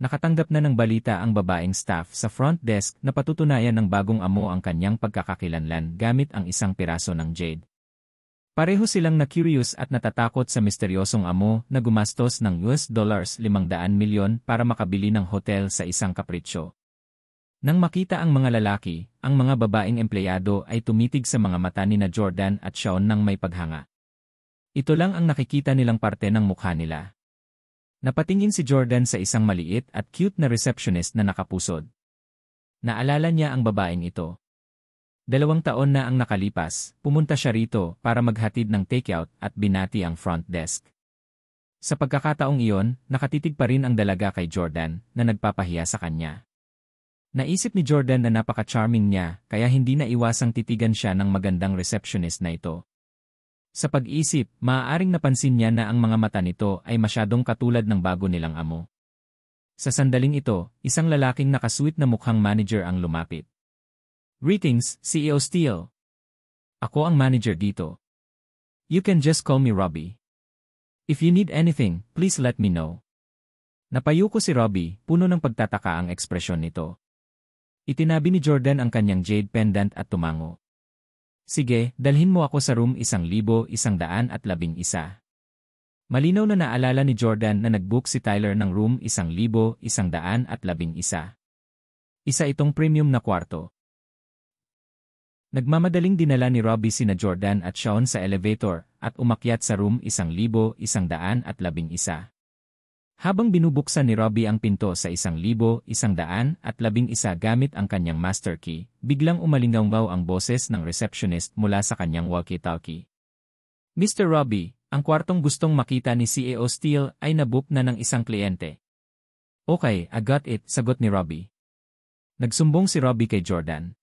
Nakatanggap na ng balita ang babaeng staff sa front desk na patutunayan ng bagong amo ang kanyang pagkakakilanlan gamit ang isang piraso ng jade. Pareho silang na-curious at natatakot sa misteryosong amo na gumastos ng $500 milyon para makabili ng hotel sa isang kapritsyo. Nang makita ang mga lalaki, ang mga babaeng empleyado ay tumitig sa mga mata ni na Jordan at Sean nang may paghanga. Ito lang ang nakikita nilang parte ng mukha nila. Napatingin si Jordan sa isang maliit at cute na receptionist na nakapusod. Naalala niya ang babaeng ito. 2 taon na ang nakalipas, pumunta siya rito para maghatid ng takeout at binati ang front desk. Sa pagkakataong iyon, nakatitig pa rin ang dalaga kay Jordan na nagpapahiya sa kanya. Naisip ni Jordan na napaka-charming niya kaya hindi na iwasang titigan siya ng magandang receptionist na ito. Sa pag-isip, maaaring napansin niya na ang mga mata nito ay masyadong katulad ng bago nilang amo. Sa sandaling ito, isang lalaking nakasweet na mukhang manager ang lumapit. "Greetings, CEO Steele. Ako ang manager dito. You can just call me Robbie. If you need anything, please let me know." Napayuko si Robbie, puno ng pagtataka ang ekspresyon nito. Itinabi ni Jordan ang kanyang jade pendant at tumango. "Sige, dalhin mo ako sa room 1111. Malinaw na naalala ni Jordan na nag-book si Tyler ng room 1111. Isa itong premium na kwarto. Nagmamadaling dinala ni Robbie sina Jordan at Sean sa elevator at umakyat sa room 1111. Habang binubuksan ni Robbie ang pinto sa 1111 gamit ang kanyang master key, biglang umalingaw ang boses ng receptionist mula sa kanyang walkie-talkie. "Mr. Robbie, ang kwartong gustong makita ni CEO Steele ay nabook na ng isang kliyente." "Okay, I got it," sagot ni Robbie. Nagsumbong si Robbie kay Jordan.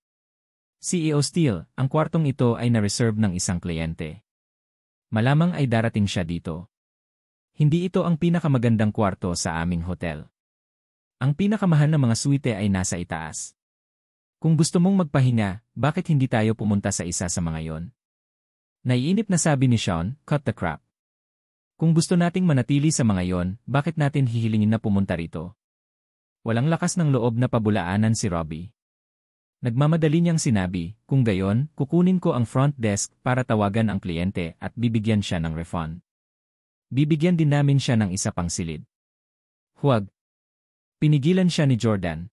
"CEO Steele, ang kwartong ito ay na-reserve ng isang kliyente. Malamang ay darating siya dito. Hindi ito ang pinakamagandang kwarto sa aming hotel. Ang pinakamahal na mga suite ay nasa itaas. Kung gusto mong magpahinga, bakit hindi tayo pumunta sa isa sa mga yon?" Naiinip na sabi ni Sean, "Cut the crap. Kung gusto nating manatili sa mga yon, bakit natin hihilingin na pumunta rito?" Walang lakas ng loob na pabulaanan si Robbie. Nagmamadali niyang sinabi, "Kung gayon, kukunin ko ang front desk para tawagan ang kliyente at bibigyan siya ng refund. Bibigyan din namin siya ng isa pang silid." "Huwag." Pinigilan siya ni Jordan.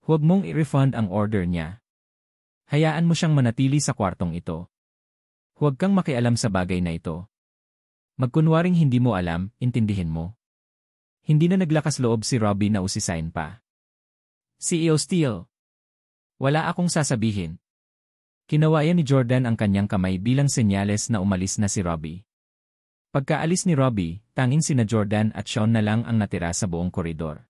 "Huwag mong i-refund ang order niya. Hayaan mo siyang manatili sa kwartong ito. Huwag kang makialam sa bagay na ito. Magkunwaring hindi mo alam, intindihin mo." Hindi na naglakas loob si Robbie na usisain pa. "CEO Steele. Wala akong sasabihin." Kinawayan ni Jordan ang kanyang kamay bilang senyales na umalis na si Robbie. Pagkaalis ni Robbie, tanging sina Jordan at Sean na lang ang natira sa buong koridor.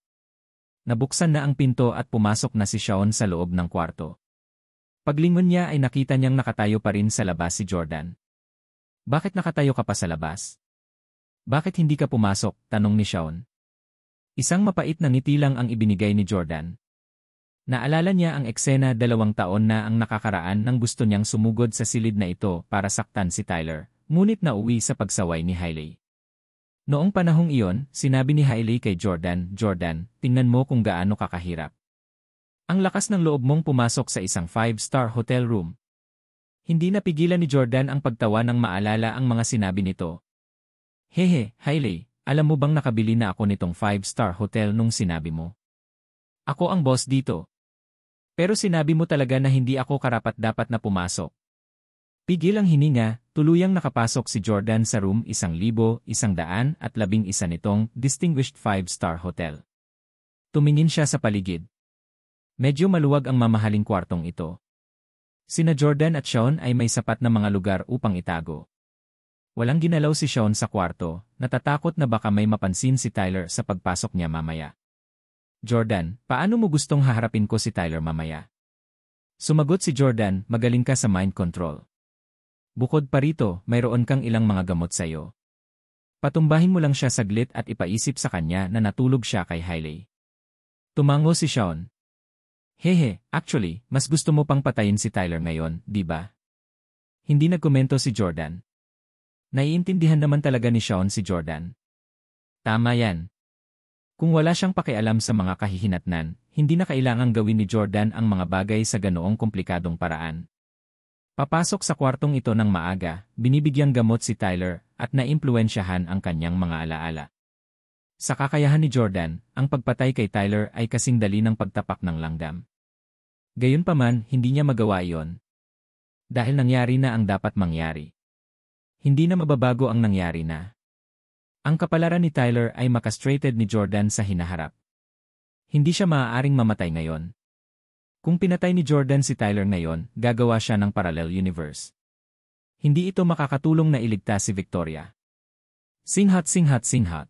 Nabuksan na ang pinto at pumasok na si Sean sa loob ng kwarto. Paglingon niya ay nakita niyang nakatayo pa rin sa labas si Jordan. "Bakit nakatayo ka pa sa labas? Bakit hindi ka pumasok?" tanong ni Sean. Isang mapait na ngiti lang ang ibinigay ni Jordan. Naalala niya ang eksena 2 taon na ang nakakaraan nang gusto niyang sumugod sa silid na ito para saktan si Tyler, ngunit nauwi sa pagsaway ni Hailey. Noong panahong iyon, sinabi ni Hailey kay Jordan, "Jordan, tingnan mo kung gaano kakahirap. Ang lakas ng loob mong pumasok sa isang 5-star hotel room." Hindi napigilan ni Jordan ang pagtawa nang maalala ang mga sinabi nito. "Hehe, Hailey, alam mo bang nakabili na ako nitong 5-star hotel nung sinabi mo? Ako ang boss dito. Pero sinabi mo talaga na hindi ako karapat-dapat na pumasok." Pigil ang hininga, tuluyang nakapasok si Jordan sa room 1111 nitong distinguished 5-star hotel. Tumingin siya sa paligid. Medyo maluwag ang mamahaling kwartong ito. Sina Jordan at Sean ay may sapat na mga lugar upang itago. Walang ginalaw si Sean sa kwarto, natatakot na baka may mapansin si Tyler sa pagpasok niya mamaya. "Jordan, paano mo gustong haharapin ko si Tyler mamaya?" Sumagot si Jordan, "Magaling ka sa mind control. Bukod pa rito, mayroon kang ilang mga gamot sa'yo. Patumbahin mo lang siya saglit at ipaisip sa kanya na natulog siya kay Hailey." Tumango si Sean. "Hehe, actually, mas gusto mo pang patayin si Tyler ngayon, di ba?" Hindi nagkomento si Jordan. Naiintindihan naman talaga ni Sean si Jordan. "Tama yan. Kung wala siyang pakialam sa mga kahihinatnan, hindi na kailangang gawin ni Jordan ang mga bagay sa ganoong komplikadong paraan. Papasok sa kwartong ito ng maaga, binibigyang gamot si Tyler, at naimpluwensyahan ang kanyang mga alaala. Sa kakayahan ni Jordan, ang pagpatay kay Tyler ay kasing dali ng pagtapak ng langgam. Gayunpaman, hindi niya magawa iyon. Dahil nangyari na ang dapat mangyari. Hindi na mababago ang nangyari na. Ang kapalaran ni Tyler ay makastrated ni Jordan sa hinaharap. Hindi siya maaaring mamatay ngayon. Kung pinatay ni Jordan si Tyler ngayon, gagawa siya ng parallel universe. Hindi ito makakatulong na iligtas si Victoria. Singhat singhat singhat.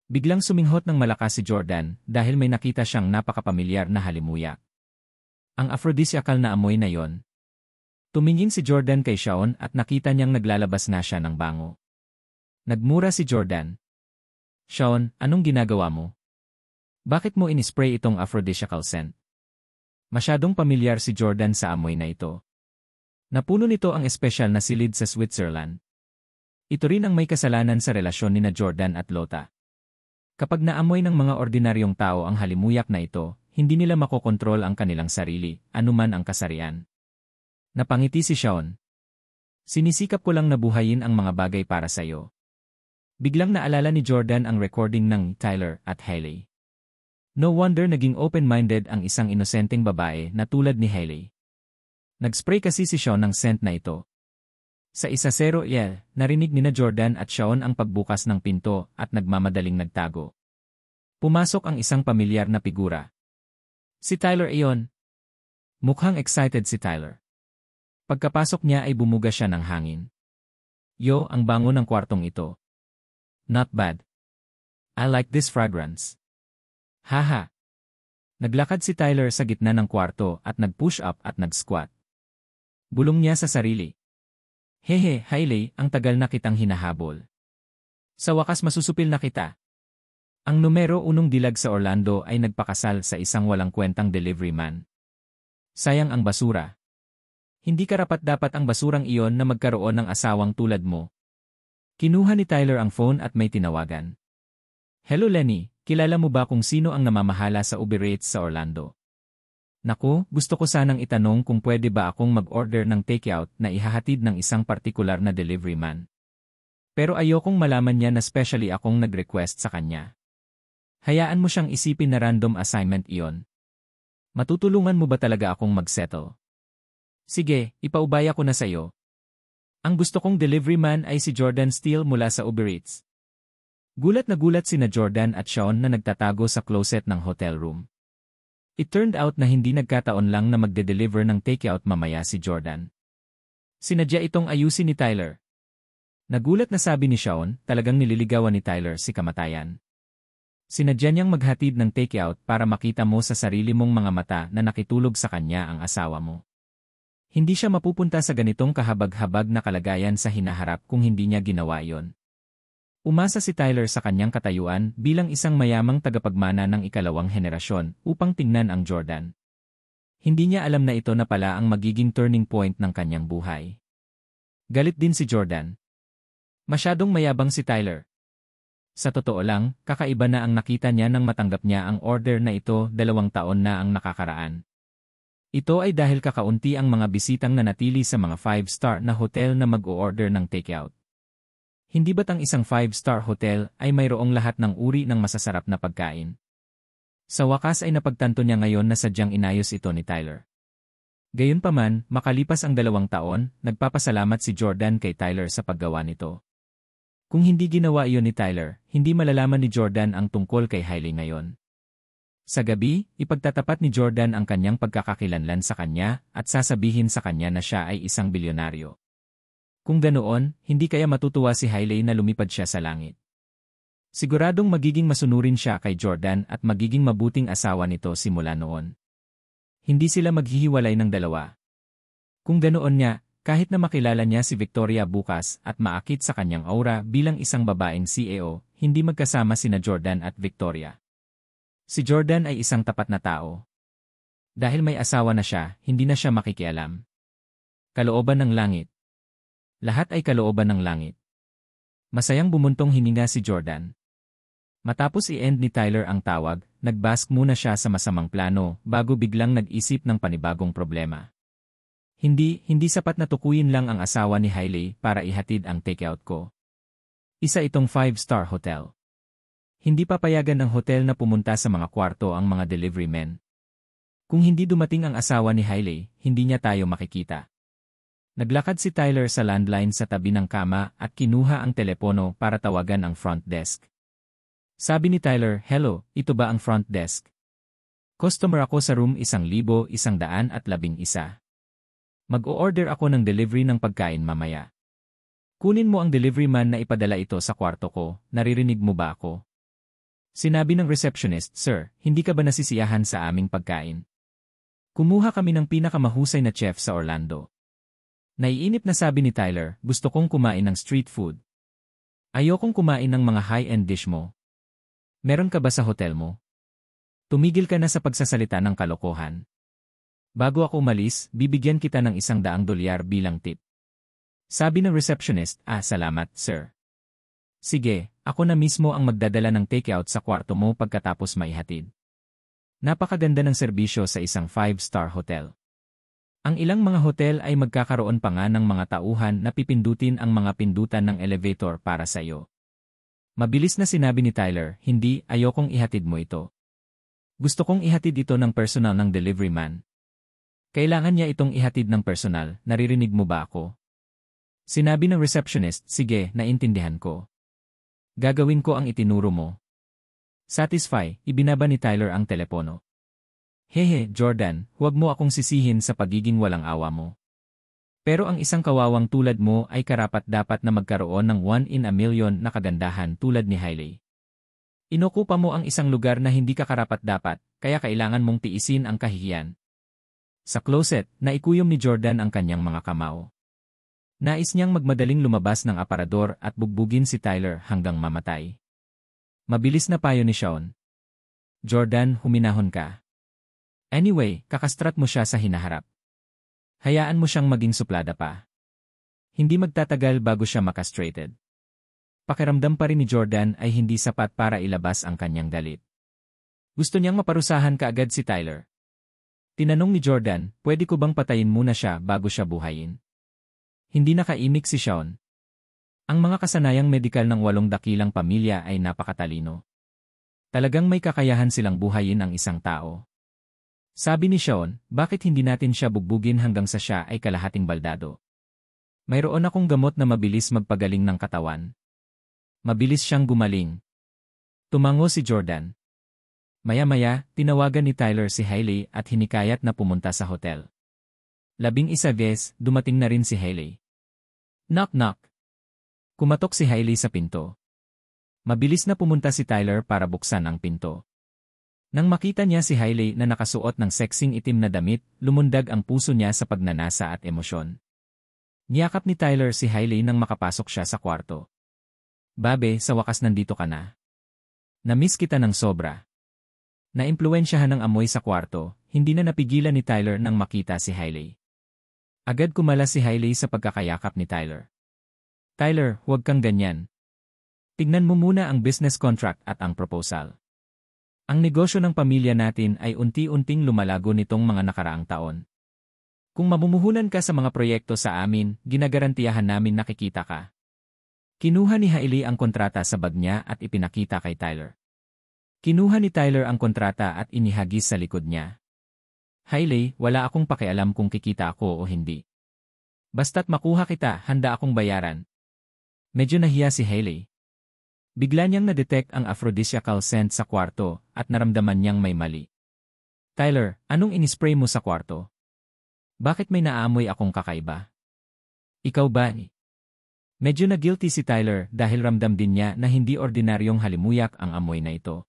Biglang suminghot ng malakas si Jordan dahil may nakita siyang napakapamilyar na halimuyak. Ang aphrodisiacal na amoy na yon. Tumingin si Jordan kay Shaun at nakita niyang naglalabas na siya ng bango. Nagmura si Jordan. Shaun, anong ginagawa mo? Bakit mo inispray itong aphrodisiacal scent? Masyadong pamilyar si Jordan sa amoy na ito. Napuno nito ang espesyal na silid sa Switzerland. Ito rin ang may kasalanan sa relasyon ni Jordan at Lota. Kapag naamoy ng mga ordinaryong tao ang halimuyak na ito, hindi nila makokontrol ang kanilang sarili, anuman ang kasarian. Napangiti si Shaun. Sinisikap ko lang nabuhayin ang mga bagay para sa iyo. Biglang naalala ni Jordan ang recording ng Tyler at Hailey. No wonder naging open-minded ang isang inosenteng babae na tulad ni Hailey. Nag-spray kasi si Shaun ng scent na ito. Sa 1-0 narinig ni Jordan at Shaun ang pagbukas ng pinto at nagmamadaling nagtago. Pumasok ang isang pamilyar na figura. Si Tyler iyon. Mukhang excited si Tyler. Pagkapasok niya ay bumuga siya ng hangin. Yo, ang bango ng kwartong ito. Not bad. I like this fragrance. Haha. Naglakad si Tyler sa gitna ng kwarto at nag-push up at nag-squat. Bulong niya sa sarili. Hehe, Hailey, ang tagal na kitang hinahabol. Sa wakas masusupil na kita. Ang numero 1 dilag sa Orlando ay nagpakasal sa isang walang kwentang delivery man. Sayang ang basura. Hindi karapat-dapat ang basurang iyon na magkaroon ng asawang tulad mo. Kinuha ni Tyler ang phone at may tinawagan. Hello Lenny, kilala mo ba kung sino ang namamahala sa Uber Eats sa Orlando? Naku, gusto ko sanang itanong kung pwede ba akong mag-order ng takeout na ihahatid ng isang partikular na delivery man. Pero ayokong malaman niya na specially akong nag-request sa kanya. Hayaan mo siyang isipin na random assignment iyon. Matutulungan mo ba talaga akong mag-settle? Sige, ipaubaya ko na sa'yo. Ang gusto kong delivery man ay si Jordan Steele mula sa Uber Eats. Gulat na gulat sina Jordan at Shaun na nagtatago sa closet ng hotel room. It turned out na hindi nagkataon lang na magde-deliver ng takeout mamaya si Jordan. Sinadya itong ayusin ni Tyler. Nagulat na sabi ni Shaun, talagang nililigawan ni Tyler si kamatayan. Sinadya niyang maghatid ng takeout para makita mo sa sarili mong mga mata na nakitulog sa kanya ang asawa mo. Hindi siya mapupunta sa ganitong kahabag-habag na kalagayan sa hinaharap kung hindi niya ginawa iyon. Umasa si Tyler sa kanyang katayuan bilang isang mayamang tagapagmana ng ikalawang henerasyon upang tingnan ang Jordan. Hindi niya alam na ito na pala ang magiging turning point ng kanyang buhay. Galit din si Jordan. Masyadong mayabang si Tyler. Sa totoo lang, kakaiba na ang nakita niya nang matanggap niya ang order na ito 2 taon na ang nakakaraan. Ito ay dahil kakaunti ang mga bisitang nanatili sa mga 5-star na hotel na mag-o-order ng takeout. Hindi ba't ang isang 5-star hotel ay mayroong lahat ng uri ng masasarap na pagkain? Sa wakas ay napagtanto niya ngayon na sadyang inayos ito ni Tyler. Gayunpaman, makalipas ang 2 taon, nagpapasalamat si Jordan kay Tyler sa paggawa nito. Kung hindi ginawa iyon ni Tyler, hindi malalaman ni Jordan ang tungkol kay Hailey ngayon. Sa gabi, ipagtatapat ni Jordan ang kanyang pagkakakilanlan sa kanya at sasabihin sa kanya na siya ay isang bilyonaryo. Kung ganoon, hindi kaya matutuwa si Hailey na lumipad siya sa langit. Siguradong magiging masunurin siya kay Jordan at magiging mabuting asawa nito simula noon. Hindi sila maghihiwalay ng dalawa. Kung ganoon niya, kahit na makilala niya si Victoria bukas at maakit sa kanyang aura bilang isang babaeng CEO, hindi magkasama sina Jordan at Victoria. Si Jordan ay isang tapat na tao. Dahil may asawa na siya, hindi na siya makikialam. Kalooban ng langit. Lahat ay kalooban ng langit. Masayang bumuntong hininga si Jordan. Matapos i-end ni Tyler ang tawag, nagbask muna siya sa masamang plano bago biglang nag-isip ng panibagong problema. Hindi sapat na tukuyin lang ang asawa ni Hailey para ihatid ang takeout ko. Isa itong 5-star hotel. Hindi papayagan ng hotel na pumunta sa mga kwarto ang mga delivery men. Kung hindi dumating ang asawa ni Hailey, hindi niya tayo makikita. Naglakad si Tyler sa landline sa tabi ng kama at kinuha ang telepono para tawagan ang front desk. Sabi ni Tyler, "Hello, ito ba ang front desk? Customer ako sa room 1111. Mag-o-order ako ng delivery ng pagkain mamaya. Kunin mo ang delivery man na ipadala ito sa kwarto ko, naririnig mo ba ako?" Sinabi ng receptionist, "Sir, hindi ka ba nasisiyahan sa aming pagkain? Kumuha kami ng pinakamahusay na chef sa Orlando." Naiinip na sabi ni Tyler, "Gusto kong kumain ng street food. Ayokong kumain ng mga high-end dish mo. Meron ka ba sa hotel mo? Tumigil ka na sa pagsasalita ng kalokohan. Bago ako umalis, bibigyan kita ng $100 bilang tip." Sabi ng receptionist, "Salamat, sir. Sige, ako na mismo ang magdadala ng takeout sa kwarto mo pagkatapos maihatid." Napakaganda ng serbisyo sa isang 5-star hotel. Ang ilang mga hotel ay magkakaroon pa nga ng mga tauhan na pipindutin ang mga pindutan ng elevator para sa iyo. Mabilis na sinabi ni Tyler, "Hindi, ayokong ihatid mo ito. Gusto kong ihatid ito ng personal ng delivery man." "Kailangan niya itong ihatid ng personal, naririnig mo ba ako?" Sinabi ng receptionist, "Sige, naintindihan ko. Gagawin ko ang itinuro mo." Satisfy, ibinaba ni Tyler ang telepono. "Hehe, Jordan, huwag mo akong sisihin sa pagiging walang awa mo. Pero ang isang kawawang tulad mo ay karapat-dapat na magkaroon ng 1 in a million na kagandahan tulad ni Hailey. Inokupa mo ang isang lugar na hindi ka karapat-dapat, kaya kailangan mong tiisin ang kahihiyan." Sa closet, naikuyom ni Jordan ang kanyang mga kamao. Nais niyang magmadaling lumabas ng aparador at bugbugin si Tyler hanggang mamatay. Mabilis na payo ni Sean. "Jordan, huminahon ka. Anyway, kakastrat mo siya sa hinaharap. Hayaan mo siyang maging suplada pa. Hindi magtatagal bago siya makastrated." Pakiramdam pa rin ni Jordan ay hindi sapat para ilabas ang kanyang galit. Gusto niyang maparusahan kaagad si Tyler. Tinanong ni Jordan, "Pwede ko bang patayin muna siya bago siya buhayin?" Hindi nakaimik si Sean. Ang mga kasanayang medikal ng 8 dakilang pamilya ay napakatalino. Talagang may kakayahan silang buhayin ang isang tao. Sabi ni Sean, "Bakit hindi natin siya bugbugin hanggang sa siya ay kalahating baldado? Mayroon akong gamot na mabilis magpagaling ng katawan. Mabilis siyang gumaling." Tumango si Jordan. Maya-maya, tinawagan ni Tyler si Hailey at hinikayat na pumunta sa hotel. 11 beses, dumating na rin si Hailey. Knock knock. Kumatok si Hailey sa pinto. Mabilis na pumunta si Tyler para buksan ang pinto. Nang makita niya si Hailey na nakasuot ng seksing itim na damit, lumundag ang puso niya sa pagnanasa at emosyon. Niyakap ni Tyler si Hailey nang makapasok siya sa kwarto. "Babe, sa wakas nandito ka na. Namiss kita ng sobra." Naimpluwensyahan ng amoy sa kwarto, hindi na napigilan ni Tyler nang makita si Hailey. Agad kumala si Hailey sa pagkakayakap ni Tyler. "Tyler, huwag kang ganyan. Tignan mo muna ang business contract at ang proposal. Ang negosyo ng pamilya natin ay unti-unting lumalago nitong mga nakaraang taon. Kung mamumuhunan ka sa mga proyekto sa amin, ginagarantiyahan namin nakikita ka." Kinuha ni Hailey ang kontrata sa bag niya at ipinakita kay Tyler. Kinuha ni Tyler ang kontrata at inihagis sa likod niya. "Hailey, wala akong pakialam kung kikita ako o hindi. Basta't makuha kita, handa akong bayaran." Medyo nahiya si Hailey. Bigla niyang na-detect ang aphrodisiacal scent sa kwarto at naramdaman niyang may mali. "Tyler, anong inispray mo sa kwarto? Bakit may naaamoy akong kakaiba? Ikaw ba?" Medyo na-guilty si Tyler dahil ramdam din niya na hindi ordinaryong halimuyak ang amoy na ito.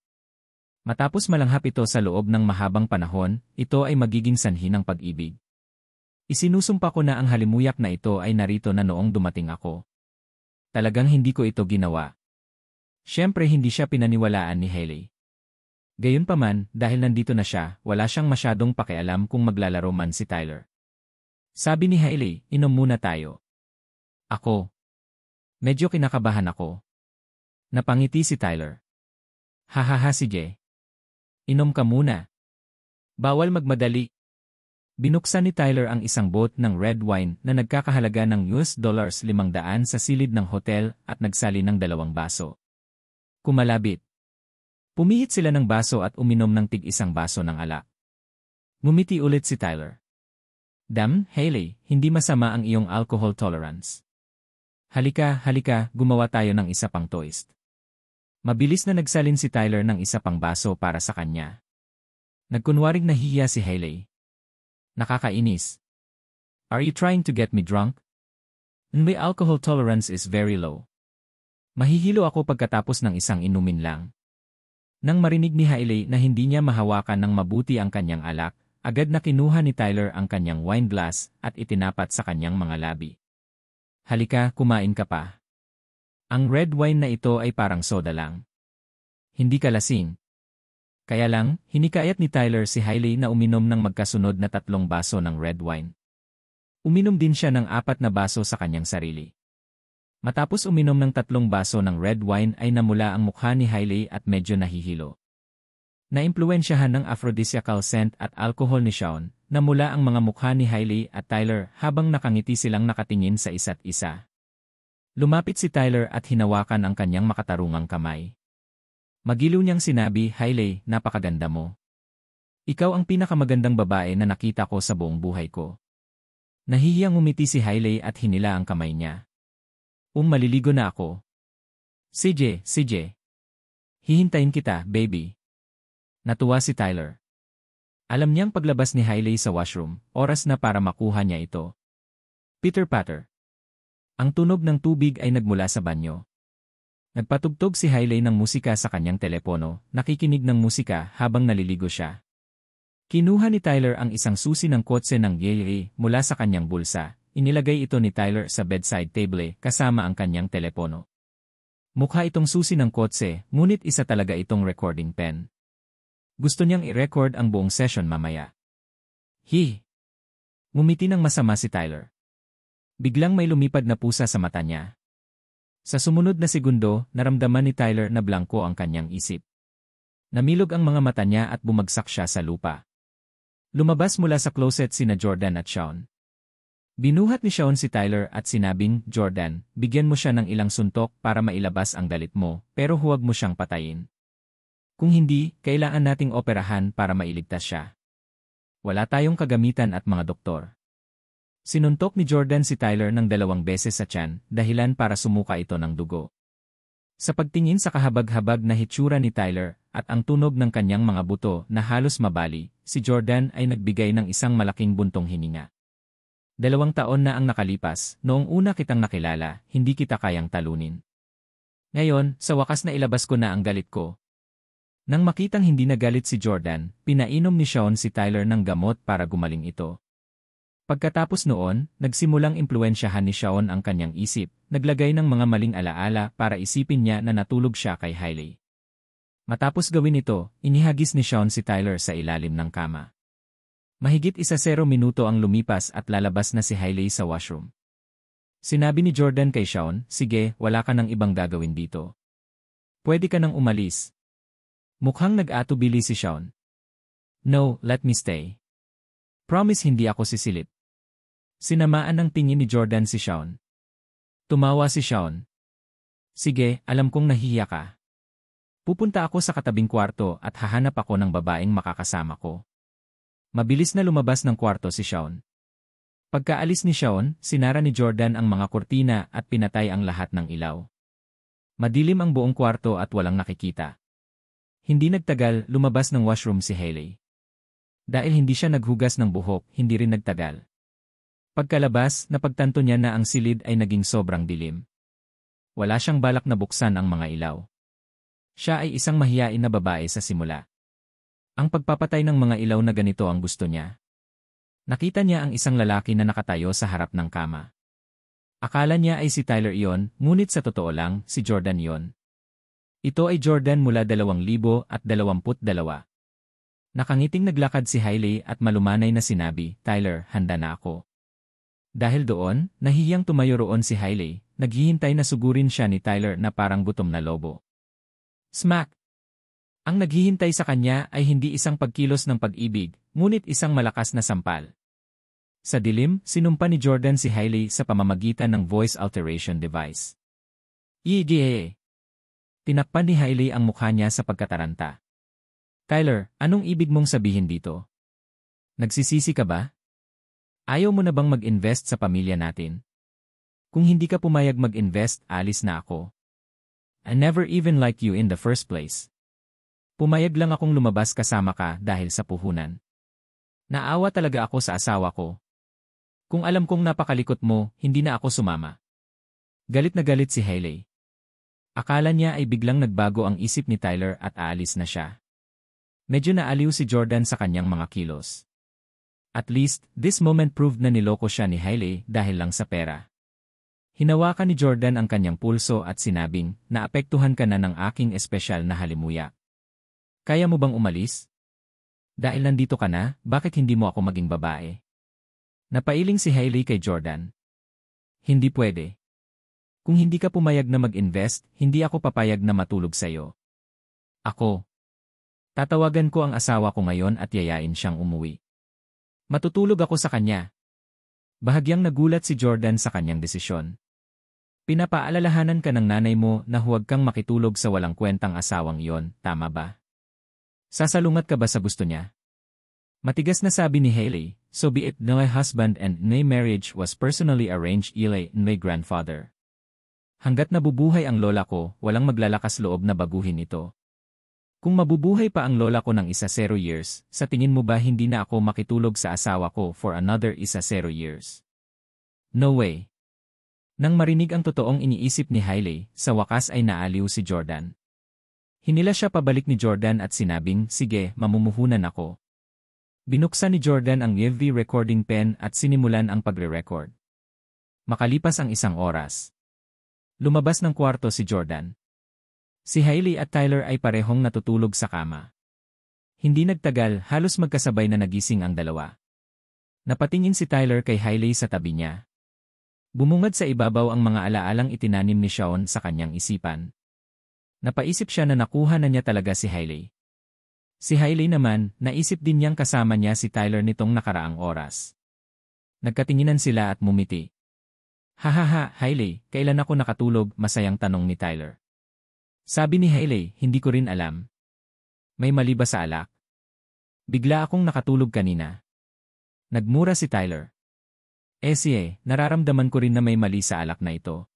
Matapos malanghap ito sa loob ng mahabang panahon, ito ay magiging sanhi ng pag-ibig. "Isinusumpa ko na ang halimuyak na ito ay narito na noong dumating ako. Talagang hindi ko ito ginawa." Siyempre hindi siya pinaniwalaan ni Hailey. Gayunpaman, dahil nandito na siya, wala siyang masyadong pakialam kung maglalaro man si Tyler. Sabi ni Hailey, "Inom muna tayo." "Ako?" Medyo kinakabahan ako. Napangiti si Tyler. Hahaha sige. Inom ka muna. Bawal magmadali. Binuksan ni Tyler ang isang bot ng red wine na nagkakahalaga ng $500 sa silid ng hotel at nagsali ng 2 baso. Kumalabit. Pumihit sila ng baso at uminom ng tig-1 baso ng alak. Ngumiti ulit si Tyler. Damn, Hailey, hindi masama ang iyong alcohol tolerance. Halika, gumawa tayo ng isa pang toast. Mabilis na nagsalin si Tyler ng isa pang baso para sa kanya. Nagkunwaring nahihiya si Hailey. Nakakainis. Are you trying to get me drunk? My alcohol tolerance is very low. Mahihilo ako pagkatapos ng isang inumin lang. Nang marinig ni Hailey na hindi niya mahawakan ng mabuti ang kanyang alak, agad na kinuha ni Tyler ang kanyang wine glass at itinapat sa kanyang mga labi. Halika, kumain ka pa. Ang red wine na ito ay parang soda lang. Hindi ka lasing. Kaya lang, hinikayat ni Tyler si Hailey na uminom ng magkasunod na 3 baso ng red wine. Uminom din siya ng 4 na baso sa kanyang sarili. Matapos uminom ng 3 baso ng red wine ay namula ang mukha ni Hailey at medyo nahihilo. Naimpluwensyahan ng aphrodisiacal scent at alcohol ni Sean, namula ang mga mukha ni Hailey at Tyler habang nakangiti silang nakatingin sa isa't isa. Lumapit si Tyler at hinawakan ang kanyang makatarungang kamay. Magiliw niyang sinabi, Hailey, napakaganda mo. Ikaw ang pinakamagandang babae na nakita ko sa buong buhay ko. Nahihiyang umiti si Hailey at hinila ang kamay niya. Maliligo na ako. CJ. Hihintayin kita, baby. Natuwa si Tyler. Alam niyang paglabas ni Hailey sa washroom, oras na para makuha niya ito. Pitter-patter. Ang tunog ng tubig ay nagmula sa banyo. Nagpatugtog si Hailey ng musika sa kanyang telepono, nakikinig ng musika habang naliligo siya. Kinuha ni Tyler ang isang susi ng kotse ng Yeri mula sa kanyang bulsa. Inilagay ito ni Tyler sa bedside table kasama ang kanyang telepono. Mukha itong susi ng kotse, ngunit isa talaga itong recording pen. Gusto niyang i-record ang buong session mamaya. Ngumiti ng masama si Tyler. Biglang may lumipad na pusa sa mata niya. Sa sumunod na segundo, naramdaman ni Tyler na blangko ang kanyang isip. Namilog ang mga mata niya at bumagsak siya sa lupa. Lumabas mula sa closet sina Jordan at Sean. Binuhat ni Sean si Tyler at sinabing, Jordan, bigyan mo siya ng ilang suntok para mailabas ang galit mo, pero huwag mo siyang patayin. Kung hindi, kailangan nating operahan para mailigtas siya. Wala tayong kagamitan at mga doktor. Sinuntok ni Jordan si Tyler ng 2 beses sa tiyan, dahilan para sumuka ito ng dugo. Sa pagtingin sa kahabag-habag na hitsura ni Tyler at ang tunog ng kanyang mga buto na halos mabali, si Jordan ay nagbigay ng isang malaking buntong hininga. 2 taon na ang nakalipas, noong una kitang nakilala, hindi kita kayang talunin. Ngayon, sa wakas na ilabas ko na ang galit ko. Nang makitang hindi nagalit si Jordan, pinainom ni Sean si Tyler ng gamot para gumaling ito. Pagkatapos noon, nagsimulang impluwensyahan ni Sean ang kanyang isip, naglagay ng mga maling alaala para isipin niya na natulog siya kay Hailey. Matapos gawin ito, inihagis ni Sean si Tyler sa ilalim ng kama. Mahigit 0 minuto ang lumipas at lalabas na si Hailey sa washroom. Sinabi ni Jordan kay Sean, sige, wala ka nang ibang gagawin dito. Pwede ka nang umalis. Mukhang nag-atubili si Sean. No, let me stay. Promise hindi ako sisilip. Sinamaan ng tingin ni Jordan si Sean. Tumawa si Sean. Sige, alam kong nahihiya ka. Pupunta ako sa katabing kwarto at hahanap ako ng babaeng makakasama ko. Mabilis na lumabas ng kwarto si Sean. Pagkaalis ni Sean, sinara ni Jordan ang mga kurtina at pinatay ang lahat ng ilaw. Madilim ang buong kwarto at walang nakikita. Hindi nagtagal, lumabas ng washroom si Hailey. Dahil hindi siya naghugas ng buhok, hindi rin nagtagal. Pagkalabas, napagtanto niya na ang silid ay naging sobrang dilim. Wala siyang balak na buksan ang mga ilaw. Siya ay isang mahiyain na babae sa simula. Ang pagpapatay ng mga ilaw na ganito ang gusto niya. Nakita niya ang isang lalaki na nakatayo sa harap ng kama. Akala niya ay si Tyler iyon, ngunit sa totoo lang, si Jordan iyon. Ito ay Jordan mula 2022. Nakangiting naglakad si Hailey at malumanay na sinabi, Tyler, handa na ako. Dahil doon, nahihiyang tumayo roon si Hailey, naghihintay na sugurin siya ni Tyler na parang gutom na lobo. Smack! Ang naghihintay sa kanya ay hindi isang pagkilos ng pag-ibig, ngunit isang malakas na sampal. Sa dilim, sinumpa ni Jordan si Hailey sa pamamagitan ng voice alteration device. EGA. Tinakpan ni Hailey ang mukha niya sa pagkataranta. Tyler, anong ibig mong sabihin dito? Nagsisisi ka ba? Ayaw mo na bang mag-invest sa pamilya natin? Kung hindi ka pumayag mag-invest, alis na ako. I never even liked you in the first place. Pumayag lang akong lumabas kasama ka dahil sa puhunan. Naawa talaga ako sa asawa ko. Kung alam kong napakalikot mo, hindi na ako sumama. Galit na galit si Hailey. Akala niya ay biglang nagbago ang isip ni Tyler at aalis na siya. Medyo naaliw si Jordan sa kanyang mga kilos. At least, this moment proved na niloko siya ni Hailey dahil lang sa pera. Hinawakan ni Jordan ang kanyang pulso at sinabing, naapektuhan ka na ng aking espesyal na halimuyak. Kaya mo bang umalis? Dahil nandito ka na, bakit hindi mo ako maging babae? Napailing si Hailey kay Jordan. Hindi pwede. Kung hindi ka pumayag na mag-invest, hindi ako papayag na matulog sa'yo. Ako. Tatawagan ko ang asawa ko ngayon at yayain siyang umuwi. Matutulog ako sa kanya. Bahagyang nagulat si Jordan sa kanyang desisyon. Pinapaalalahanan ka ng nanay mo na huwag kang makitulog sa walang kwentang asawang iyon, tama ba? Sasalungat ka ba sa gusto niya? Matigas na sabi ni Hailey, so be it my husband and my marriage was personally arranged ilay my grandfather. Hanggat nabubuhay ang lola ko, walang maglalakas loob na baguhin ito. Kung mabubuhay pa ang lola ko ng 10 years, sa tingin mo ba hindi na ako makitulog sa asawa ko for another 10 years? No way. Nang marinig ang totoong iniisip ni Hailey, sa wakas ay naaliw si Jordan. Hinila siya pabalik ni Jordan at sinabing, sige, mamumuhunan ako. Binuksan ni Jordan ang UV recording pen at sinimulan ang pagre-record. Makalipas ang 1 oras. Lumabas ng kwarto si Jordan. Si Hailey at Tyler ay parehong natutulog sa kama. Hindi nagtagal, halos magkasabay na nagising ang dalawa. Napatingin si Tyler kay Hailey sa tabi niya. Bumungad sa ibabaw ang mga alaalang itinanim ni Shawn sa kanyang isipan. Napaisip siya na nakuha na niya talaga si Hailey. Si Hailey naman, naisip din niyang kasama niya si Tyler nitong nakaraang oras. Nagkatinginan sila at mumiti. Hahaha, Hailey, kailan ako nakatulog? Masayang tanong ni Tyler. Sabi ni Hailey, hindi ko rin alam. May mali ba sa alak? Bigla akong nakatulog kanina. Nagmura si Tyler. Siye, nararamdaman ko rin na may mali sa alak na ito.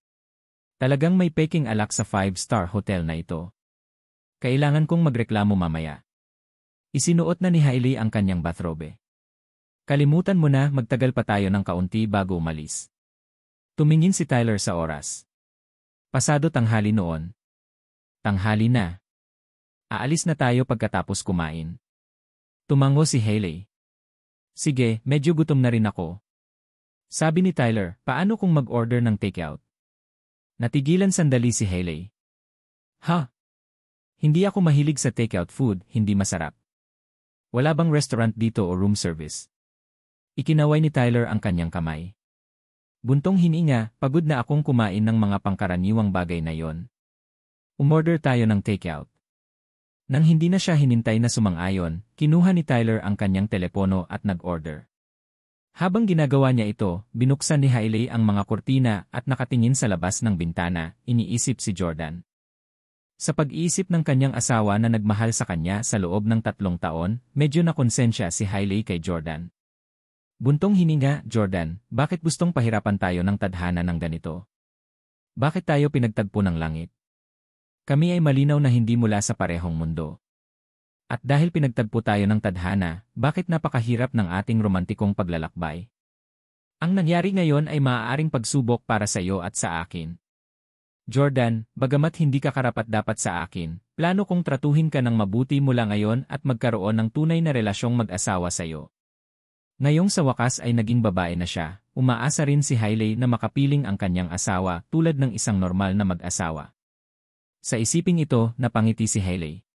Talagang may peking alak sa 5-star hotel na ito. Kailangan kong magreklamo mamaya. Isinuot na ni Hailey ang kanyang bathrobe. Kalimutan mo na, magtagal pa tayo ng kaunti bago umalis. Tumingin si Tyler sa oras. Pasado tanghali noon. Tanghali na. Aalis na tayo pagkatapos kumain. Tumango si Hailey. Sige, medyo gutom na rin ako. Sabi ni Tyler, paano kung mag-order ng takeout? Natigilan sandali si Hailey. Ha? Hindi ako mahilig sa takeout food, hindi masarap. Wala bang restaurant dito o room service? Ikinaway ni Tyler ang kanyang kamay. Buntong hininga, pagod na akong kumain ng mga pangkaraniwang bagay na yon. Umorder tayo ng takeout. Nang hindi na siya hinintay na sumang-ayon, kinuha ni Tyler ang kanyang telepono at nag-order. Habang ginagawa niya ito, binuksan ni Hailey ang mga kurtina at nakatingin sa labas ng bintana, iniisip si Jordan. Sa pag-iisip ng kanyang asawa na nagmahal sa kanya sa loob ng 3 taon, medyo nakonsensya si Hailey kay Jordan. Buntong hininga, Jordan, bakit gustong pahirapan tayo ng tadhana ng ganito? Bakit tayo pinagtagpo ng langit? Kami ay malinaw na hindi mula sa parehong mundo. At dahil pinagtagpo tayo ng tadhana, bakit napakahirap ng ating romantikong paglalakbay? Ang nangyari ngayon ay maaaring pagsubok para sa iyo at sa akin. Jordan, bagamat hindi ka karapat-dapat sa akin, plano kong tratuhin ka ng mabuti mula ngayon at magkaroon ng tunay na relasyong mag-asawa sa iyo. Ngayong sa wakas ay naging babae na siya, umaasa rin si Hailey na makapiling ang kanyang asawa tulad ng isang normal na mag-asawa. Sa isiping ito, napangiti si Hailey.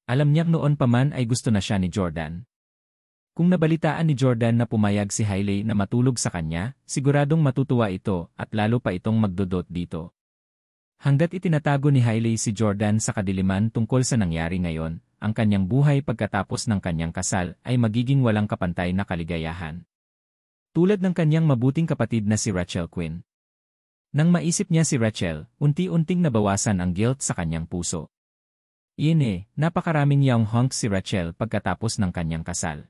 Alam niya noon pa man ay gusto na siya ni Jordan. Kung nabalitaan ni Jordan na pumayag si Hailey na matulog sa kanya, siguradong matutuwa ito at lalo pa itong magdodot dito. Hanggat itinatago ni Hailey si Jordan sa kadiliman tungkol sa nangyari ngayon, ang kanyang buhay pagkatapos ng kanyang kasal ay magiging walang kapantay na kaligayahan. Tulad ng kanyang mabuting kapatid na si Rachel Quinn. Nang maisip niya si Rachel, unti-unting nabawasan ang guilt sa kanyang puso. Napakaraming yaong hunk si Rachel pagkatapos ng kanyang kasal.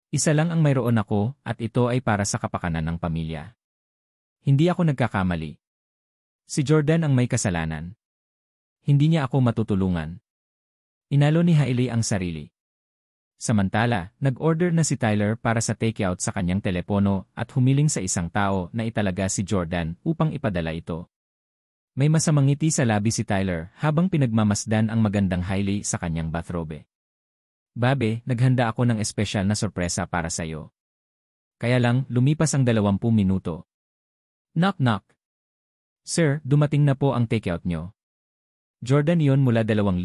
Isa lang ang mayroon ako at ito ay para sa kapakanan ng pamilya. Hindi ako nagkakamali. Si Jordan ang may kasalanan. Hindi niya ako matutulungan. Inalo ni Hailey ang sarili. Samantala, nag-order na si Tyler para sa takeout sa kanyang telepono at humiling sa isang tao na italaga si Jordan upang ipadala ito. May masamang ngiti sa labi si Tyler habang pinagmamasdan ang magandang Hailey sa kanyang bathrobe. Babe, naghanda ako ng espesyal na sorpresa para sa'yo. Kaya lang, lumipas ang 20 minuto. Knock knock. Sir, dumating na po ang takeout nyo. Jordan yon mula 2020.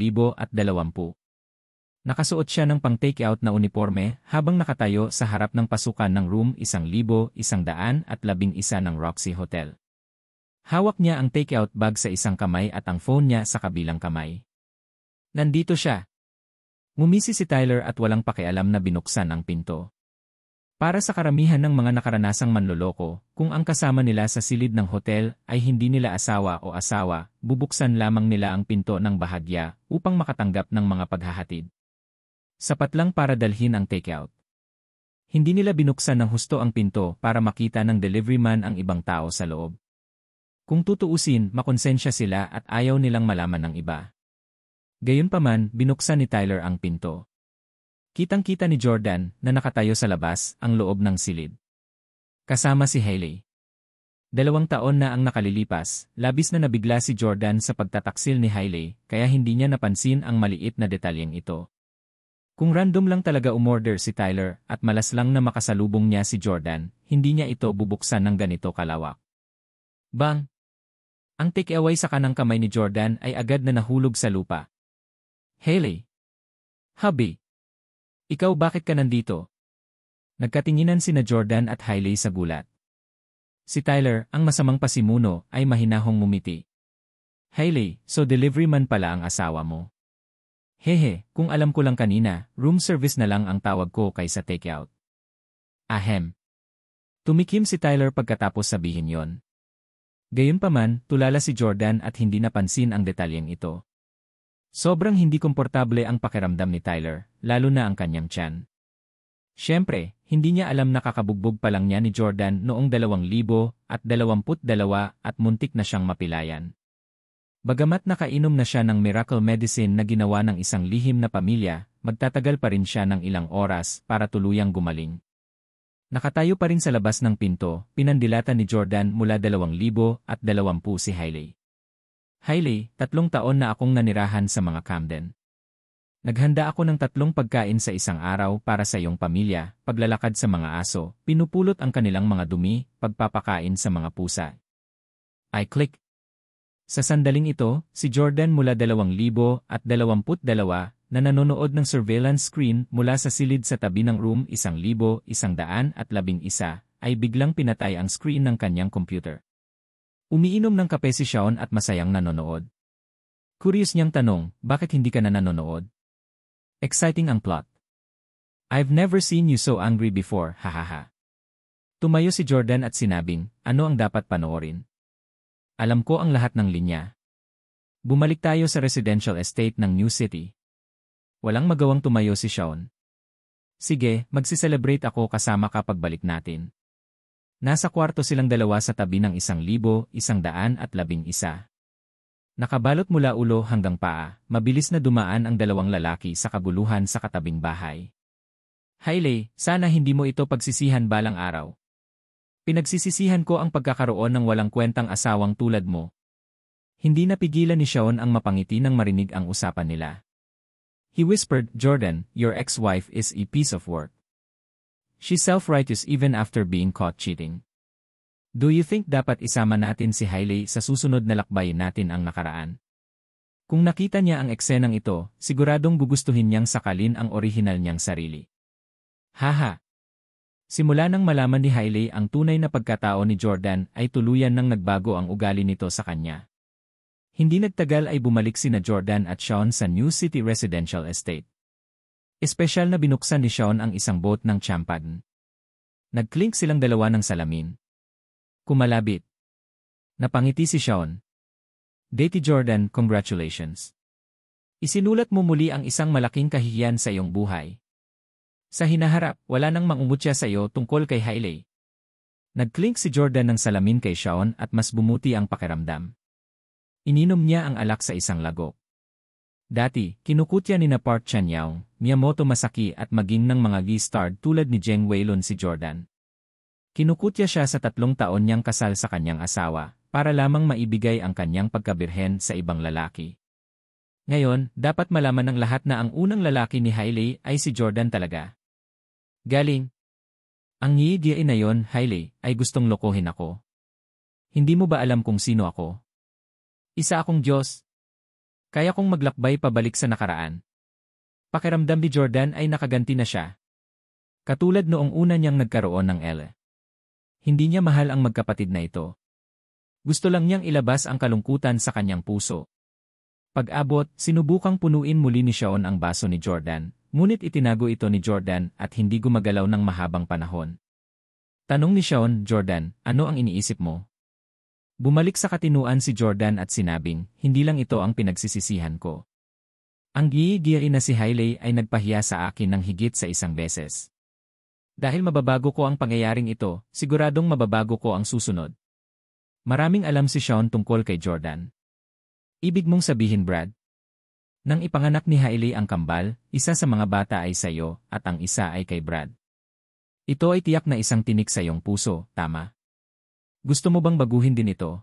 Nakasuot siya ng pang-takeout na uniforme habang nakatayo sa harap ng pasukan ng room 1111 ng Roxy Hotel. Hawak niya ang takeout bag sa isang kamay at ang phone niya sa kabilang kamay. Nandito siya. Ngumisi si Tyler at walang pakialam na binuksan ang pinto. Para sa karamihan ng mga nakaranasang manloloko, kung ang kasama nila sa silid ng hotel ay hindi nila asawa o asawa, bubuksan lamang nila ang pinto ng bahagya upang makatanggap ng mga paghahatid. Sapat lang para dalhin ang takeout. Hindi nila binuksan ng husto ang pinto para makita ng delivery man ang ibang tao sa loob. Kung tutuusin, makonsensya sila at ayaw nilang malaman ng iba. Gayunpaman, binuksan ni Tyler ang pinto. Kitang-kita ni Jordan na nakatayo sa labas ang loob ng silid. Kasama si Hailey. 2 taon na ang nakalilipas, labis na nabigla si Jordan sa pagtataksil ni Hailey kaya hindi niya napansin ang maliit na detalyeng ito. Kung random lang talaga umorder si Tyler at malas lang na makasalubong niya si Jordan, hindi niya ito bubuksan ng ganito kalawak. Bang! Ang take-away sa kanang kamay ni Jordan ay agad na nahulog sa lupa. Hailey! Hubby! Ikaw bakit ka nandito? Nagkatinginan sina Jordan at Hailey sa gulat. Si Tyler, ang masamang pasimuno, ay mahinahong mumiti. Hailey, so delivery man pala ang asawa mo. Hehe, kung alam ko lang kanina, room service na lang ang tawag ko kaysa takeout. Ahem. Tumikim si Tyler pagkatapos sabihin yon. Gayunpaman, tulala si Jordan at hindi napansin ang detalyeng ito. Sobrang hindi komportable ang pakiramdam ni Tyler, lalo na ang kanyang tiyan. Siyempre, hindi niya alam na kakabugbog pa lang niya ni Jordan noong 2022 at muntik na siyang mapilayan. Bagamat nakainom na siya ng miracle medicine na ginawa ng isang lihim na pamilya, magtatagal pa rin siya ng ilang oras para tuluyang gumaling. Nakatayo pa rin sa labas ng pinto, pinandilatan ni Jordan mula 2020 si Hailey. Hailey, 3 taon na akong nanirahan sa mga Camden. Naghanda ako ng 3 pagkain sa isang araw para sa iyong pamilya, paglalakad sa mga aso, pinupulot ang kanilang mga dumi, pagpapakain sa mga pusa. I click. Sa sandaling ito, si Jordan mula 2022 na nanonood ng surveillance screen mula sa silid sa tabi ng room 1111 ay biglang pinatay ang screen ng kanyang computer. Umiinom ng kape si Sean at masayang nanonood. Curious niyang tanong, bakit hindi ka na nanonood? Exciting ang plot. I've never seen you so angry before, hahaha. Tumayo si Jordan at sinabing, ano ang dapat panoorin? Alam ko ang lahat ng linya. Bumalik tayo sa residential estate ng New City. Walang magawang tumayo si Sean. Sige, magsiselebrate ako kasama ka pagbalik natin. Nasa kwarto silang dalawa sa tabi ng 1111. Nakabalot mula ulo hanggang paa, mabilis na dumaan ang 2 lalaki sa kaguluhan sa katabing bahay. Hailey, sana hindi mo ito pagsisihan balang araw. Pinagsisisihan ko ang pagkakaroon ng walang kwentang asawang tulad mo. Hindi napigilan ni Sean ang mapangiti nang marinig ang usapan nila. He whispered, Jordan, your ex-wife is a piece of work. She's self-righteous even after being caught cheating. Do you think dapat isama natin si Hailey sa susunod na lakbayin natin ang nakaraan? Kung nakita niya ang eksenang ito, siguradong gugustuhin niyang sakalin ang orihinal niyang sarili. Haha! Simula nang malaman ni Hailey ang tunay na pagkatao ni Jordan ay tuluyan nang nagbago ang ugali nito sa kanya. Hindi nagtagal ay bumalik sina Jordan at Sean sa New City Residential Estate. Espesyal na binuksan ni Sean ang isang boat ng champagne. Nag-clink silang dalawa ng salamin. Kumalabit. Napangiti si Sean. Datey Jordan, congratulations. Isinulat mo muli ang isang malaking kahihiyan sa iyong buhay. Sa hinaharap, wala nang mangungutya sa iyo tungkol kay Hailey. Nag-clink si Jordan ng salamin kay Sean at mas bumuti ang pakiramdam. Ininom niya ang alak sa isang lagok. Dati, kinukutya ni na Park Chan-young, Miyamoto Masaki at maging ng mga G-star tulad ni Jeng Weilun si Jordan. Kinukutya siya sa 3 taon niyang kasal sa kanyang asawa, para lamang maibigay ang kanyang pagkabirhen sa ibang lalaki. Ngayon, dapat malaman ng lahat na ang unang lalaki ni Hailey ay si Jordan talaga. Galing. Ang ngiigiyain na yon, Hailey, ay gustong lokohin ako. Hindi mo ba alam kung sino ako? Isa akong Diyos. Kaya kong maglakbay pabalik sa nakaraan. Pakiramdam ni Jordan ay nakaganti na siya. Katulad noong una niyang nagkaroon ng Elle. Hindi niya mahal ang magkapatid na ito. Gusto lang niyang ilabas ang kalungkutan sa kanyang puso. Pag-abot, sinubukang punuin muli ni Sean ang baso ni Jordan, ngunit itinago ito ni Jordan at hindi gumagalaw ng mahabang panahon. Tanong ni Sean, Jordan, ano ang iniisip mo? Bumalik sa katinuan si Jordan at sinabing, hindi lang ito ang pinagsisisihan ko. Ang gigiyain na si Hailey ay nagpahiya sa akin ng higit sa 1 beses. Dahil mababago ko ang pangyayaring ito, siguradong mababago ko ang susunod. Maraming alam si Sean tungkol kay Jordan. Ibig mong sabihin, Brad? Nang ipanganak ni Hailey ang kambal, isa sa mga bata ay sa iyo at ang isa ay kay Brad. Ito ay tiyak na isang tinik sa iyong puso, tama? Gusto mo bang baguhin din ito?